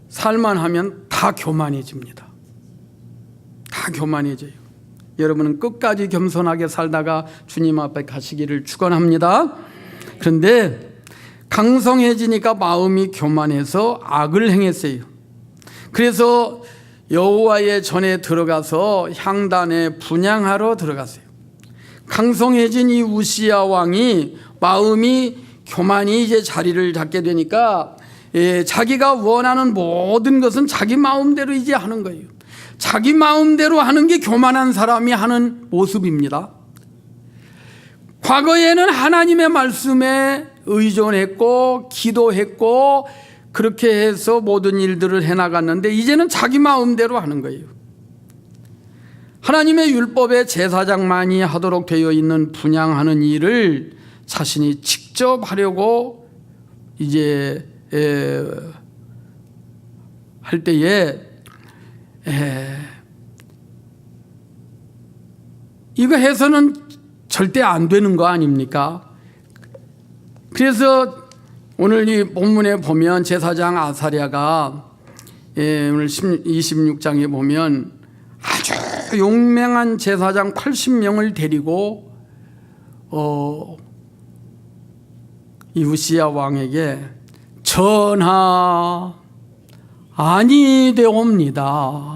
[SPEAKER 1] 살만 하면 다 교만해집니다. 다 교만해져요. 여러분은 끝까지 겸손하게 살다가 주님 앞에 가시기를 축원합니다. 그런데 강성해지니까 마음이 교만해서 악을 행했어요. 그래서 여호와의 전에 들어가서 향단에 분향하러 들어갔어요. 강성해진 이 우시야 왕이 마음이 교만이 이제 자리를 잡게 되니까 자기가 원하는 모든 것은 자기 마음대로 이제 하는 거예요. 자기 마음대로 하는 게 교만한 사람이 하는 모습입니다. 과거에는 하나님의 말씀에 의존했고 기도했고 그렇게 해서 모든 일들을 해나갔는데 이제는 자기 마음대로 하는 거예요. 하나님의 율법에 제사장만이 하도록 되어 있는 분향하는 일을 자신이 직접 하려고 이제 할 때에 이거 해서는 절대 안 되는 거 아닙니까? 그래서 오늘 이 본문에 보면 제사장 아사랴가 오늘 26장에 보면 아주 용맹한 제사장 80명을 데리고 이 우시야 왕에게 전하 아니되옵니다.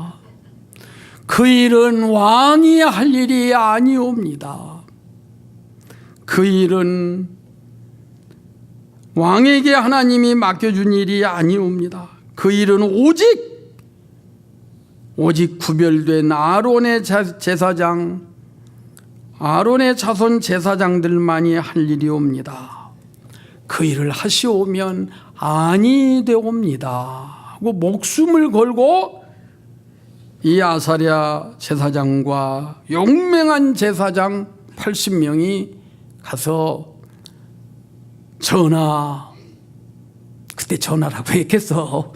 [SPEAKER 1] 그 일은 왕이 할 일이 아니옵니다. 그 일은 왕에게 하나님이 맡겨준 일이 아니옵니다. 그 일은 오직 구별된 아론의 제사장, 아론의 자손 제사장들만이 할 일이옵니다. 그 일을 하시오면 아니 되옵니다 하고 목숨을 걸고 이 아사랴 제사장과 용맹한 제사장 80명이 가서 전하, 그때 전하라고 했겠어.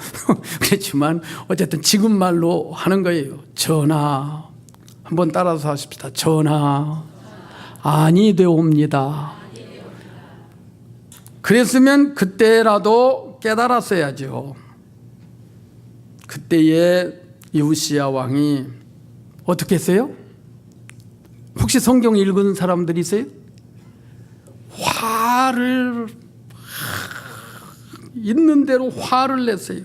[SPEAKER 1] 그렇지만 어쨌든 지금 말로 하는 거예요. 전하, 한번 따라서 하십시다. 전하 아니 되옵니다. 그랬으면 그때라도 깨달았어야죠. 그때에 우시야 왕이 어떻게 했어요? 혹시 성경 읽은 사람들 있어요? 화를 있는 대로 화를 냈어요.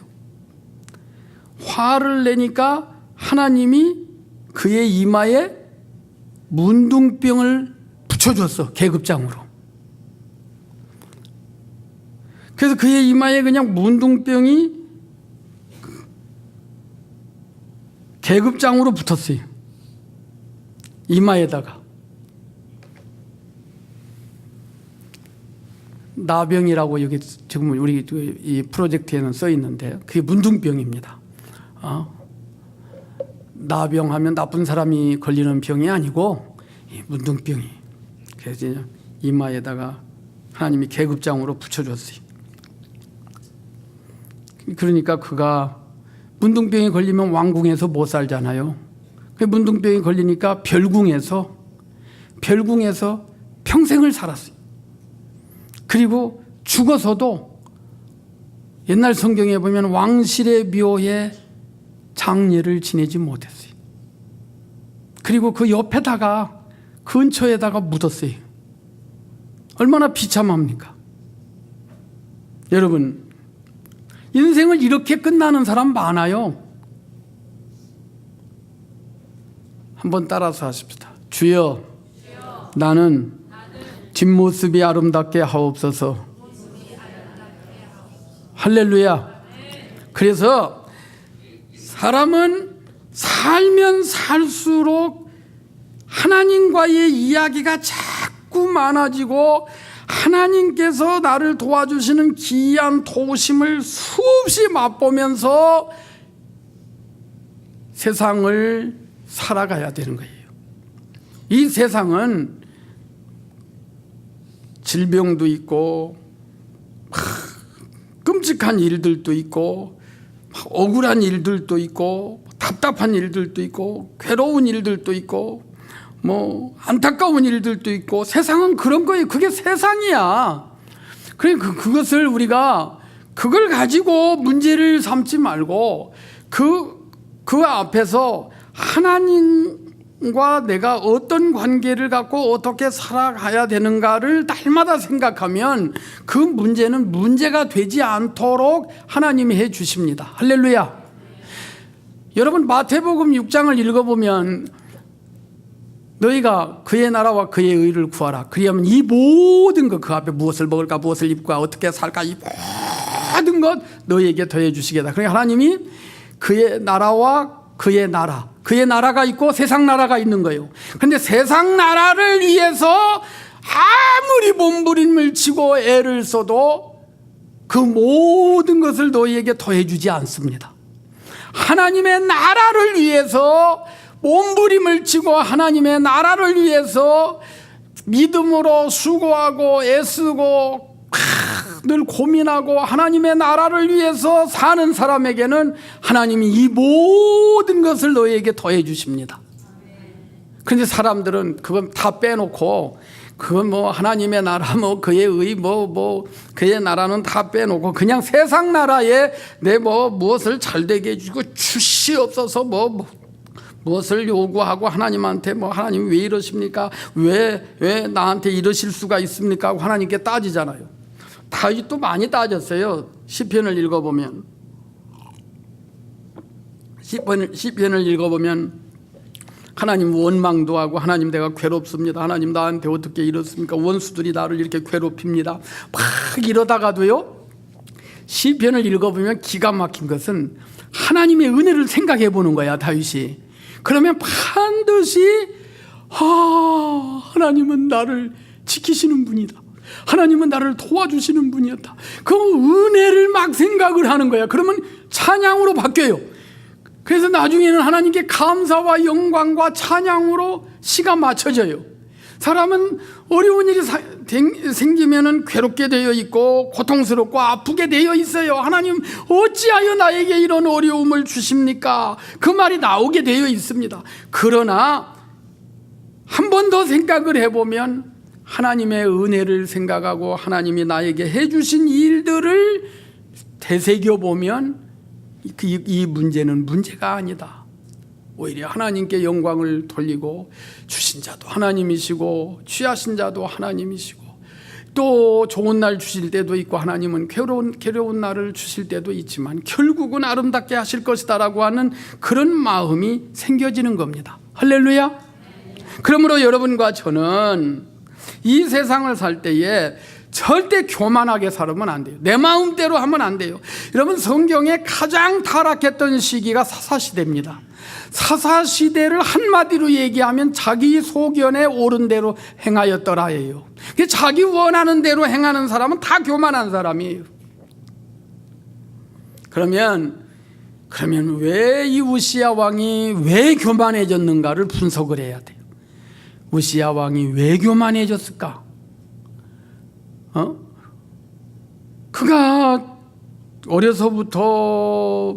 [SPEAKER 1] 화를 내니까 하나님이 그의 이마에 문둥병을 붙여줬어. 계급장으로. 그래서 그의 이마에 그냥 문둥병이 계급장으로 붙었어요. 이마에다가. 나병이라고 여기 지금 우리 이 프로젝트에는 써 있는데 그게 문둥병입니다. 나병하면 나쁜 사람이 걸리는 병이 아니고 문둥병이. 그래서 이마에다가 하나님이 계급장으로 붙여줬어요. 그러니까 그가 문둥병이 걸리면 왕궁에서 못 살잖아요. 그 문둥병이 걸리니까 별궁에서 평생을 살았어요. 그리고 죽어서도 옛날 성경에 보면 왕실의 묘에 장례를 지내지 못했어요. 그리고 그 옆에다가 근처에다가 묻었어요. 얼마나 비참합니까? 여러분, 인생을 이렇게 끝나는 사람 많아요. 한번 따라서 하십시다. 주여, 나는 뒷모습이 아름답게 하옵소서. 할렐루야. 그래서 사람은 살면 살수록 하나님과의 이야기가 자꾸 많아지고 하나님께서 나를 도와주시는 기이한 도우심을 수없이 맛보면서 세상을 살아가야 되는 거예요. 이 세상은 질병도 있고 끔찍한 일들도 있고 억울한 일들도 있고 답답한 일들도 있고 괴로운 일들도 있고 뭐 안타까운 일들도 있고 세상은 그런 거예요. 그게 세상이야. 그러니까 그것을 우리가 그걸 가지고 문제를 삼지 말고 그 앞에서 하나님과 내가 어떤 관계를 갖고 어떻게 살아가야 되는가를 날마다 생각하면 그 문제는 문제가 되지 않도록 하나님이 해 주십니다. 할렐루야. 여러분 마태복음 6장을 읽어보면 너희가 그의 나라와 그의 의를 구하라. 그리하면 이 모든 것, 그 앞에 무엇을 먹을까 무엇을 입을까 어떻게 살까 이 모든 것 너희에게 더해 주시겠다. 그러니까 하나님이 그의 나라와 그의 나라가 있고 세상 나라가 있는 거예요. 그런데 세상 나라를 위해서 아무리 몸부림을 치고 애를 써도 그 모든 것을 너희에게 더해주지 않습니다. 하나님의 나라를 위해서 몸부림을 치고 하나님의 나라를 위해서 믿음으로 수고하고 애쓰고 늘 고민하고 하나님의 나라를 위해서 사는 사람에게는 하나님이 이 모든 것을 너희에게 더해 주십니다. 그런데 사람들은 그건 다 빼놓고 그건 뭐 하나님의 나라 뭐 그의 의 그의 나라는 다 빼놓고 그냥 세상 나라에 내 무엇을 잘되게 해주고 주시옵소서 무엇을 요구하고 하나님한테 하나님 왜 이러십니까? 왜 나한테 이러실 수가 있습니까? 하고 하나님께 따지잖아요. 다윗도 많이 따졌어요. 시편을 읽어보면 하나님 원망도 하고 하나님 내가 괴롭습니다. 하나님 나한테 어떻게 이렇습니까? 원수들이 나를 이렇게 괴롭힙니다. 막 이러다가도요. 시편을 읽어보면 기가 막힌 것은 하나님의 은혜를 생각해 보는 거야, 다윗이. 그러면 반드시 하나님은 나를 지키시는 분이다. 하나님은 나를 도와주시는 분이었다. 그 은혜를 막 생각을 하는 거야. 그러면 찬양으로 바뀌어요. 그래서 나중에는 하나님께 감사와 영광과 찬양으로 시가 맞춰져요. 사람은 어려운 일이 생기면 괴롭게 되어 있고 고통스럽고 아프게 되어 있어요. 하나님 어찌하여 나에게 이런 어려움을 주십니까? 그 말이 나오게 되어 있습니다. 그러나 한 번 더 생각을 해보면 하나님의 은혜를 생각하고 하나님이 나에게 해주신 일들을 되새겨보면 이 문제는 문제가 아니다. 오히려 하나님께 영광을 돌리고 주신 자도 하나님이시고 취하신 자도 하나님이시고 또 좋은 날 주실 때도 있고 하나님은 괴로운 날을 주실 때도 있지만 결국은 아름답게 하실 것이다라고 하는 그런 마음이 생겨지는 겁니다. 할렐루야. 그러므로 여러분과 저는 이 세상을 살 때에 절대 교만하게 살면 안 돼요. 내 마음대로 하면 안 돼요. 여러분 성경에 가장 타락했던 시기가 사사시대입니다. 사사시대를 한마디로 얘기하면 자기 소견에 옳은 대로 행하였더라예요. 자기 원하는 대로 행하는 사람은 다 교만한 사람이에요. 그러면 왜 이 우시야 왕이 왜 교만해졌는가를 분석을 해야 돼요. 우시야 왕이 왜 교만해졌을까? 그가 어려서부터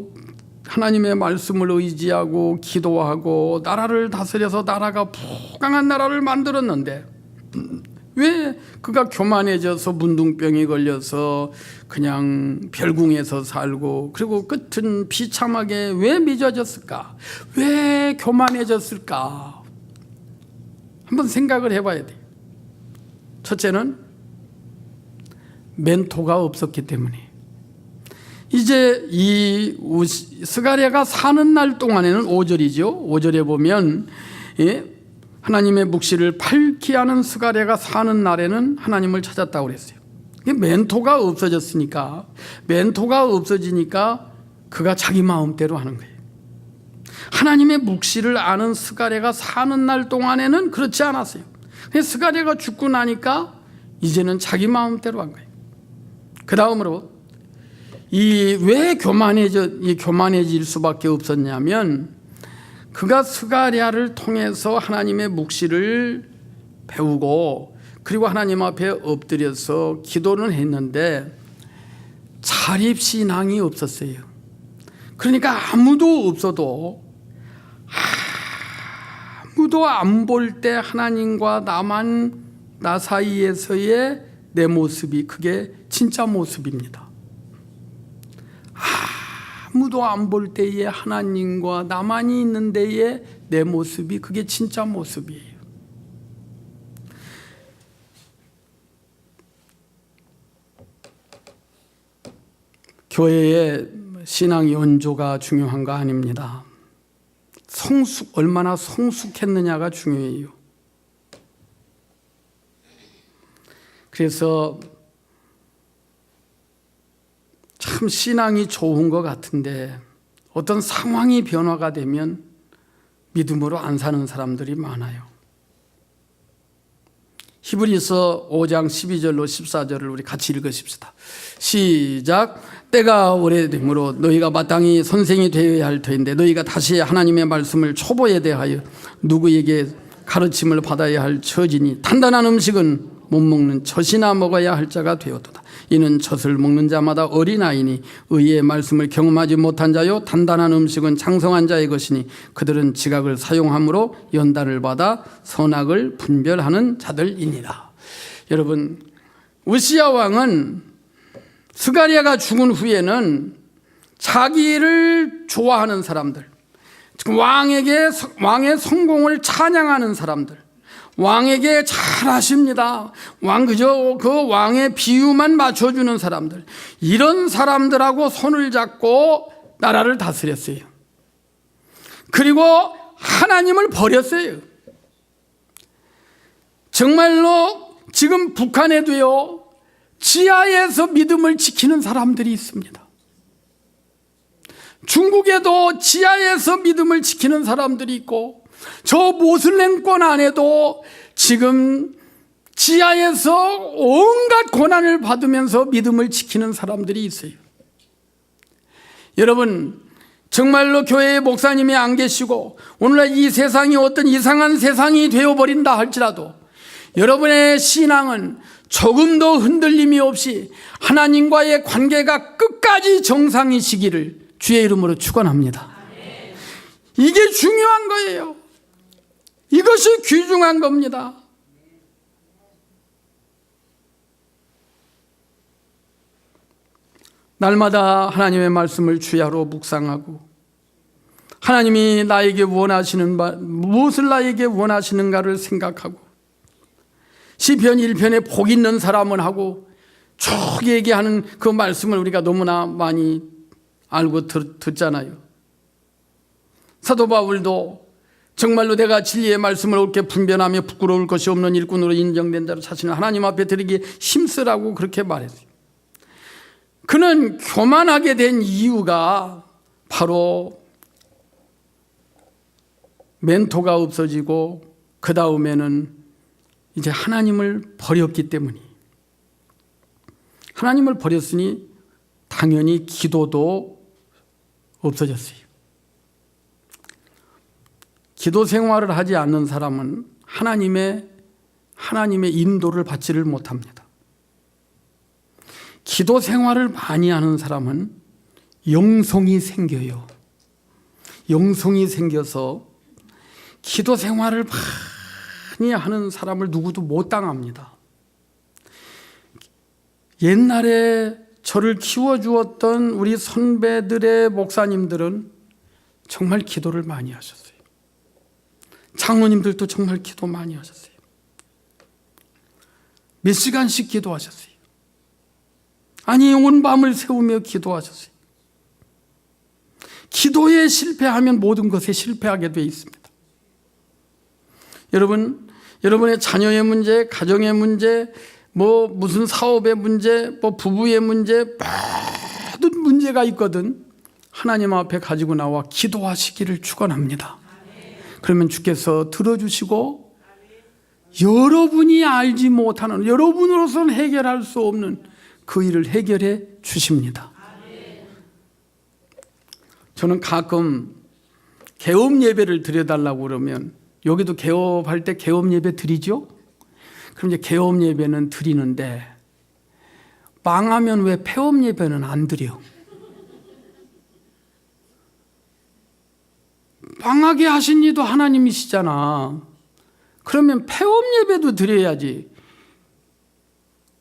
[SPEAKER 1] 하나님의 말씀을 의지하고 기도하고 나라를 다스려서 나라가 부강한 나라를 만들었는데 왜 그가 교만해져서 문둥병이 걸려서 그냥 별궁에서 살고 그리고 끝은 비참하게 왜 맺어졌을까? 왜 교만해졌을까? 한번 생각을 해봐야 돼요. 첫째는 멘토가 없었기 때문에. 이제 이 스가랴가 사는 날 동안에는 5절이죠. 5절에 보면 하나님의 묵시를 밝히 하는 스가랴가 사는 날에는 하나님을 찾았다고 그랬어요. 멘토가 없어졌으니까, 멘토가 없어지니까 그가 자기 마음대로 하는 거예요. 하나님의 묵시를 아는 스가랴가 사는 날 동안에는 그렇지 않았어요. 스가랴가 죽고 나니까 이제는 자기 마음대로 한 거예요. 그 다음으로 왜 교만해질 수밖에 없었냐면 그가 스가랴를 통해서 하나님의 묵시를 배우고 그리고 하나님 앞에 엎드려서 기도를 했는데 자립신앙이 없었어요. 그러니까 아무도 없어도 아무도 안 볼 때 하나님과 나 사이에서의 내 모습이 그게 진짜 모습입니다. 아무도 안 볼 때에 하나님과 나만이 있는 데에 내 모습이 그게 진짜 모습이에요. 교회에 신앙 연조가 중요한 거 아닙니다. 얼마나 성숙했느냐가 중요해요. 그래서 참 신앙이 좋은 것 같은데 어떤 상황이 변화가 되면 믿음으로 안 사는 사람들이 많아요. 히브리서 5장 12절로 14절을 우리 같이 읽으십시다. 시작. 때가 오래되므로 너희가 마땅히 선생이 되어야 할 터인데 너희가 다시 하나님의 말씀을 초보에 대하여 누구에게 가르침을 받아야 할 처지니 단단한 음식은 못 먹는 젖이나 먹어야 할 자가 되었도다. 이는 젖을 먹는 자마다 어린아이니 의의 말씀을 경험하지 못한 자요 단단한 음식은 장성한 자의 것이니 그들은 지각을 사용함으로 연단을 받아 선악을 분별하는 자들이니라. 여러분, 우시야 왕은 스가랴가 죽은 후에는 자기를 좋아하는 사람들, 왕의 성공을 찬양하는 사람들, 왕에게 잘하십니다. 왕 그저 그 왕의 비유만 맞춰주는 사람들, 이런 사람들하고 손을 잡고 나라를 다스렸어요. 그리고 하나님을 버렸어요. 정말로 지금 북한에도요, 지하에서 믿음을 지키는 사람들이 있습니다. 중국에도 지하에서 믿음을 지키는 사람들이 있고, 저 모슬렘권 안에도 지금 지하에서 온갖 고난을 받으면서 믿음을 지키는 사람들이 있어요. 여러분, 정말로 교회의 목사님이 안 계시고 오늘날 이 세상이 어떤 이상한 세상이 되어버린다 할지라도 여러분의 신앙은 조금도 흔들림이 없이 하나님과의 관계가 끝까지 정상이시기를 주의 이름으로 축원합니다. 이게 중요한 거예요. 이것이 귀중한 겁니다. 날마다 하나님의 말씀을 주야로 묵상하고 하나님이 나에게 원하시는 무엇을 나에게 원하시는가를 생각하고 시편 1편에 복 있는 사람은 하고 쭉 얘기하는 그 말씀을 우리가 너무나 많이 알고 듣잖아요. 사도 바울도 정말로 내가 진리의 말씀을 옳게 분별하며 부끄러울 것이 없는 일꾼으로 인정된 자로 자신을 하나님 앞에 드리기에 힘쓰라고 그렇게 말했어요. 그는 교만하게 된 이유가 바로 멘토가 없어지고 그 다음에는 이제 하나님을 버렸기 때문이에요. 하나님을 버렸으니 당연히 기도도 없어졌어요. 기도 생활을 하지 않는 사람은 하나님의 인도를 받지를 못합니다. 기도 생활을 많이 하는 사람은 영성이 생겨요. 영성이 생겨서 기도 생활을 많이 하는 사람을 누구도 못 당합니다. 옛날에 저를 키워주었던 우리 선배들의 목사님들은 정말 기도를 많이 하셨어요. 장로님들도 정말 기도 많이 하셨어요. 몇 시간씩 기도하셨어요. 아니, 온 밤을 새우며 기도하셨어요. 기도에 실패하면 모든 것에 실패하게 되어 있습니다. 여러분, 여러분의 자녀의 문제, 가정의 문제, 무슨 사업의 문제, 부부의 문제, 모든 문제가 있거든. 하나님 앞에 가지고 나와 기도하시기를 축원합니다. 그러면 주께서 들어주시고 여러분이 알지 못하는, 여러분으로서는 해결할 수 없는 그 일을 해결해 주십니다. 저는 가끔 개업 예배를 드려달라고 그러면, 여기도 개업할 때 개업 예배 드리죠? 그럼 이제 개업 예배는 드리는데 망하면 왜 폐업 예배는 안 드려? 망하게 하신 이도 하나님이시잖아. 그러면 폐업 예배도 드려야지.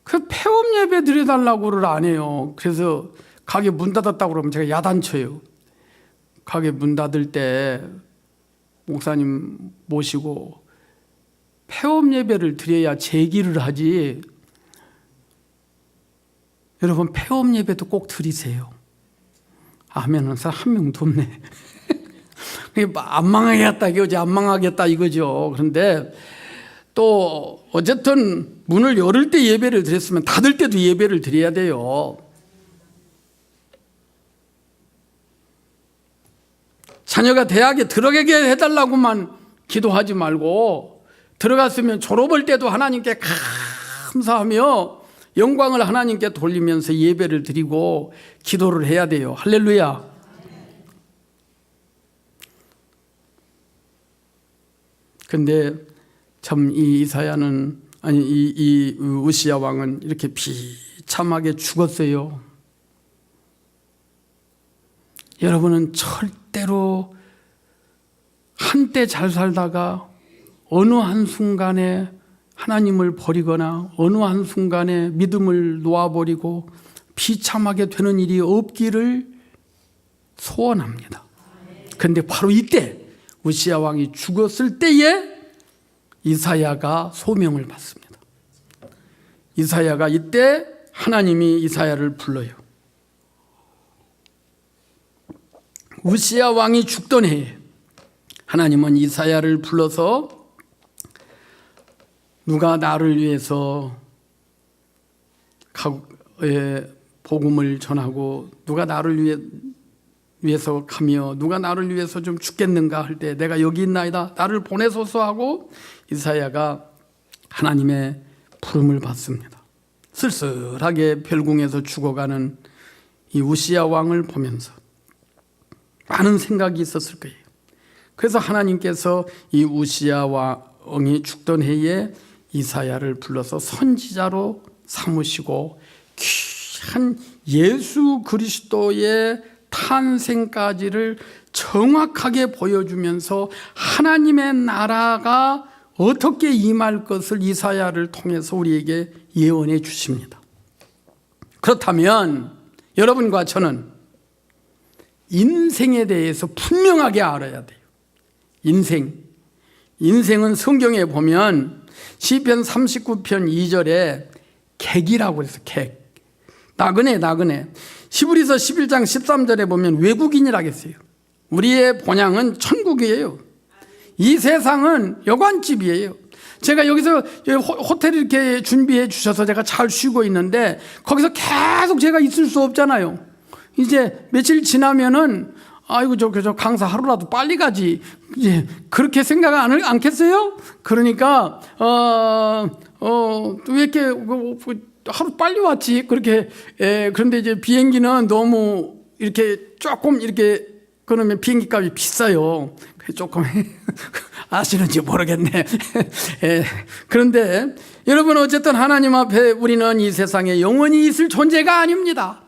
[SPEAKER 1] 그 폐업 예배 드려달라고를 안 해요. 그래서 가게 문 닫았다고 그러면 제가 야단쳐요. 가게 문 닫을 때 목사님 모시고 폐업 예배를 드려야 제기를 하지. 여러분, 폐업 예배도 꼭 드리세요. 아멘은 사람 한 명도 없네. 안 망하겠다 이거지, 안 망하겠다 이거죠. 그런데 또 어쨌든 문을 열을 때 예배를 드렸으면 닫을 때도 예배를 드려야 돼요. 자녀가 대학에 들어가게 해달라고만 기도하지 말고 들어갔으면 졸업할 때도 하나님께 감사하며 영광을 하나님께 돌리면서 예배를 드리고 기도를 해야 돼요. 할렐루야. 근데 참 이 이사야는 이 우시야 왕은 이렇게 비참하게 죽었어요. 여러분은 절대로 한때 잘 살다가 어느 한순간에 하나님을 버리거나 어느 한순간에 믿음을 놓아버리고 비참하게 되는 일이 없기를 소원합니다. 그런데 바로 이때 우시야 왕이 죽었을 때에 이사야가 소명을 받습니다. 이사야가 이때 하나님이 이사야를 불러요. 우시야 왕이 죽던 해에 하나님은 이사야를 불러서 누가 나를 위해서 복음을 전하고 누가 나를 위해서 가며 누가 나를 위해서 좀 죽겠는가 할 때 내가 여기 있나이다 나를 보내소서 하고 이사야가 하나님의 부름을 받습니다. 쓸쓸하게 별궁에서 죽어가는 이 우시야 왕을 보면서 많은 생각이 있었을 거예요. 그래서 하나님께서 이 우시야 왕이 죽던 해에 이사야를 불러서 선지자로 삼으시고 귀한 예수 그리스도의 탄생까지를 정확하게 보여주면서 하나님의 나라가 어떻게 임할 것을 이사야를 통해서 우리에게 예언해 주십니다. 그렇다면 여러분과 저는 인생에 대해서 분명하게 알아야 돼요. 인생은 성경에 보면 시편 39편 2절에 객이라고 해서 객. 나그네. 히브리서 11장 13절에 보면 외국인이라고 했어요. 우리의 본향은 천국이에요. 이 세상은 여관집이에요. 제가 여기서 호텔 이렇게 준비해 주셔서 제가 잘 쉬고 있는데 거기서 계속 제가 있을 수 없잖아요. 이제 며칠 지나면은 아이고 저 강사 하루라도 빨리 가지. 이제 그렇게 생각 않겠어요? 그러니까 왜 이렇게 하루 빨리 왔지? 그렇게 그런데 이제 비행기는 너무 이렇게 조금 이렇게 그러면 비행기 값이 비싸요. 조금 아시는지 모르겠네. 그런데 여러분 어쨌든 하나님 앞에 우리는 이 세상에 영원히 있을 존재가 아닙니다.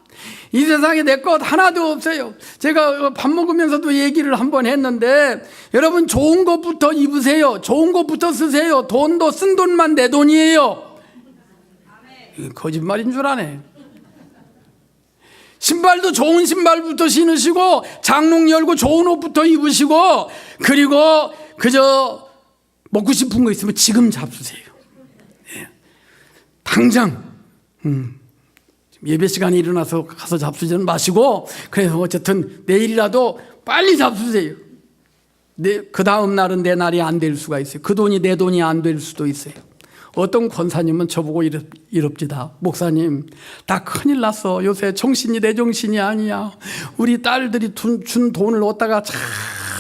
[SPEAKER 1] 이 세상에 내 것 하나도 없어요. 제가 밥 먹으면서도 얘기를 한번 했는데 여러분 좋은 것부터 입으세요. 좋은 것부터 쓰세요. 돈도 쓴 돈만 내 돈이에요. 거짓말인 줄 아네. 신발도 좋은 신발부터 신으시고 장롱 열고 좋은 옷부터 입으시고 그리고 그저 먹고 싶은 거 있으면 지금 잡수세요. 당장 예배 시간에 일어나서 가서 잡수지는 마시고 그래서 어쨌든 내일이라도 빨리 잡수세요. 그 다음 날은 내 날이 안 될 수가 있어요. 그 돈이 내 돈이 안 될 수도 있어요. 어떤 권사님은 저보고 이럽니다. 목사님 다 큰일 났어. 요새 정신이 내 정신이 아니야. 우리 딸들이 준 돈을 얻다가 잘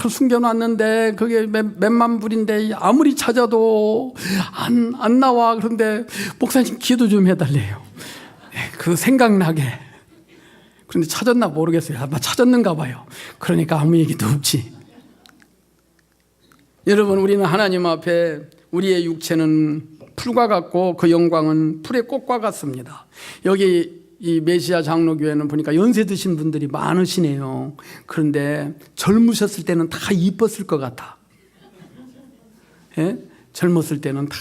[SPEAKER 1] 숨겨놨는데 그게 몇만 불인데 아무리 찾아도 안 나와. 그런데 목사님 기도 좀 해달래요. 그 생각나게. 그런데 찾았나 모르겠어요. 아마 찾았는가 봐요. 그러니까 아무 얘기도 없지. 여러분 우리는 하나님 앞에 우리의 육체는 풀과 같고 그 영광은 풀의 꽃과 같습니다. 여기 이 메시아 장로교회는 보니까 연세 드신 분들이 많으시네요. 그런데 젊으셨을 때는 다 이뻤을 것 같아. 젊었을 때는 다.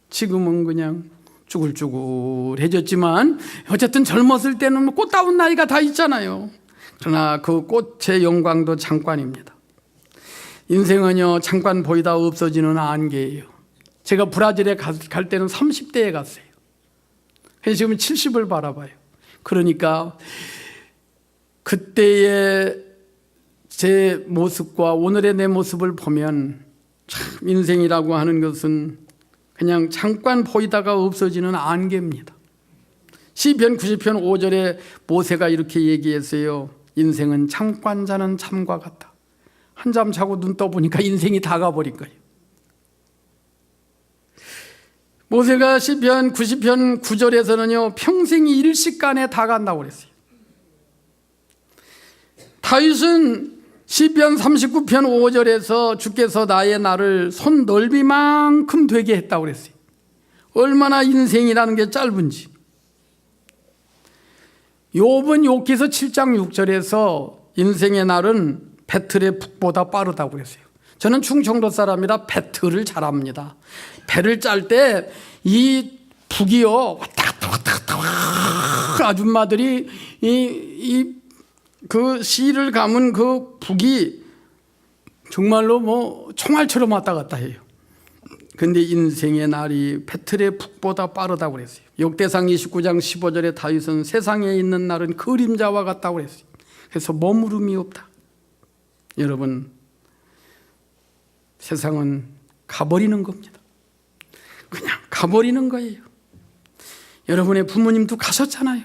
[SPEAKER 1] 지금은 그냥 쭈글쭈글해졌지만 어쨌든 젊었을 때는 꽃다운 나이가 다 있잖아요. 그러나 그 꽃의 영광도 잠깐입니다. 인생은요 잠깐 보이다 없어지는 안개예요. 제가 브라질에 갈 때는 30대에 갔어요. 그래서 지금 70을 바라봐요. 그러니까 그때의 제 모습과 오늘의 내 모습을 보면 참 인생이라고 하는 것은 그냥 잠깐 보이다가 없어지는 안개입니다. 시편 90편 5절에 모세가 이렇게 얘기했어요. 인생은 잠깐 자는 잠과 같다. 한잠 자고 눈 떠보니까 인생이 다 가버린 거예요. 모세가 시편 90편 9절에서는요 평생이 일시간에 다 간다고 그랬어요. 다윗은 시편 39편 5절에서 주께서 나의 날을 손 넓이만큼 되게 했다고 그랬어요. 얼마나 인생이라는 게 짧은지. 욥은 욥기서 7장 6절에서 인생의 날은 배틀의 북보다 빠르다고 그랬어요. 저는 충청도 사람이라 배틀을 잘합니다. 배를 짤 때 이 북이요 왔다 갔다 아줌마들이 그 실을 감은 그 북이 정말로 뭐 총알처럼 왔다 갔다 해요. 근데 인생의 날이 배틀의 북보다 빠르다고 그랬어요. 역대상 29장 15절에 다윗은 세상에 있는 날은 그림자와 같다고 그랬어요. 그래서 머무름이 없다. 여러분, 세상은 가버리는 겁니다. 그냥 가버리는 거예요. 여러분의 부모님도 가셨잖아요.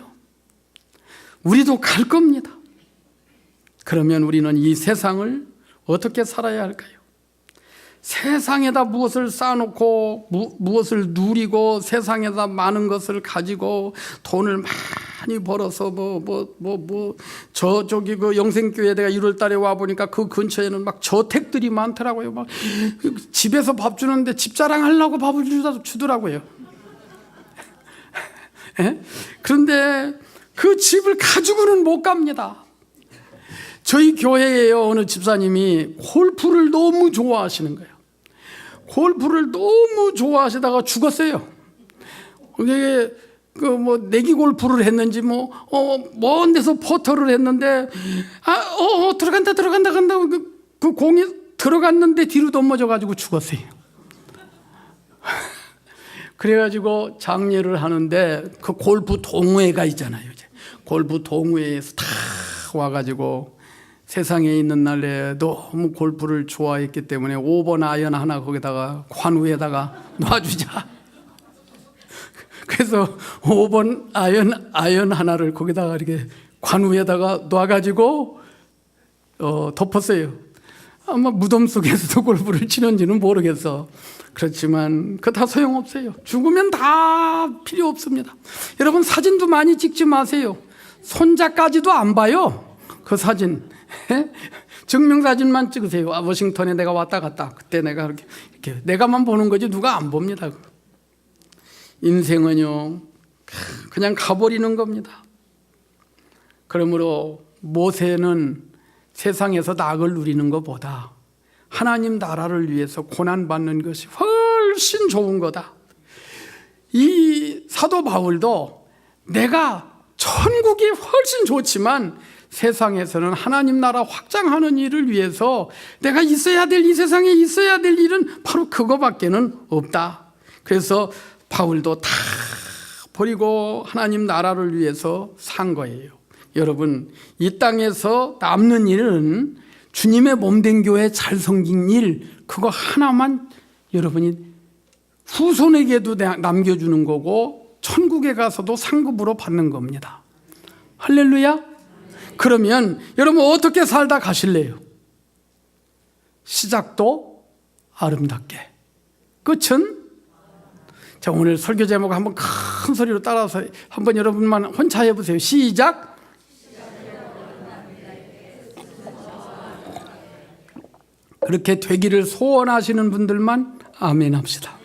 [SPEAKER 1] 우리도 갈 겁니다. 그러면 우리는 이 세상을 어떻게 살아야 할까요? 세상에다 무엇을 쌓아놓고 무엇을 누리고 세상에다 많은 것을 가지고 돈을 많이 벌어서 저쪽이 그 영생교회 내가 1월 달에 와 보니까 그 근처에는 막 저택들이 많더라고요. 막 집에서 밥 주는데 집 자랑하려고 밥을 주더라고요. 그런데 그 집을 가지고는 못 갑니다. 저희 교회에요 어느 집사님이 골프를 너무 좋아하시는 거예요. 골프를 너무 좋아하시다가 죽었어요. 그게 내기 골프를 했는지 먼 데서 퍼터를 했는데 들어간다 그 공이 들어갔는데 뒤로 넘어져 가지고 죽었어요. 그래가지고 장례를 하는데 그 골프 동호회가 있잖아요. 이제 골프 동호회에서 다 와가지고 세상에 있는 날에 너무 골프를 좋아했기 때문에 5번 아이언 하나 거기다가 관우에다가 놔주자. 그래서 5번 아이언 하나를 거기다가 이렇게 관우에다가 놔가지고 덮었어요. 아마 무덤 속에서도 골프를 치는지는 모르겠어. 그렇지만 그거 다 소용없어요. 죽으면 다 필요 없습니다. 여러분 사진도 많이 찍지 마세요. 손자까지도 안 봐요. 그 사진. 증명사진만 찍으세요. 워싱턴에 내가 왔다 갔다. 그때 내가 이렇게 내가만 보는 거지 누가 안 봅니다. 인생은요 그냥 가버리는 겁니다. 그러므로 모세는 세상에서 낙을 누리는 것보다 하나님 나라를 위해서 고난받는 것이 훨씬 좋은 거다. 이 사도 바울도 내가 천국이 훨씬 좋지만 세상에서는 하나님 나라 확장하는 일을 위해서 내가 있어야 될 이 세상에 있어야 될 일은 바로 그거밖에는 없다. 그래서 바울도 다 버리고 하나님 나라를 위해서 산 거예요. 여러분, 이 땅에서 남는 일은 주님의 몸된 교회 잘 섬긴 일, 그거 하나만 여러분이 후손에게도 남겨주는 거고 천국에 가서도 상급으로 받는 겁니다. 할렐루야. 그러면 여러분 어떻게 살다 가실래요? 시작도 아름답게, 끝은? 자, 오늘 설교 제목 한번 큰 소리로 따라서 한번 여러분만 혼자 해보세요. 시작. 그렇게 되기를 소원하시는 분들만 아멘 합시다.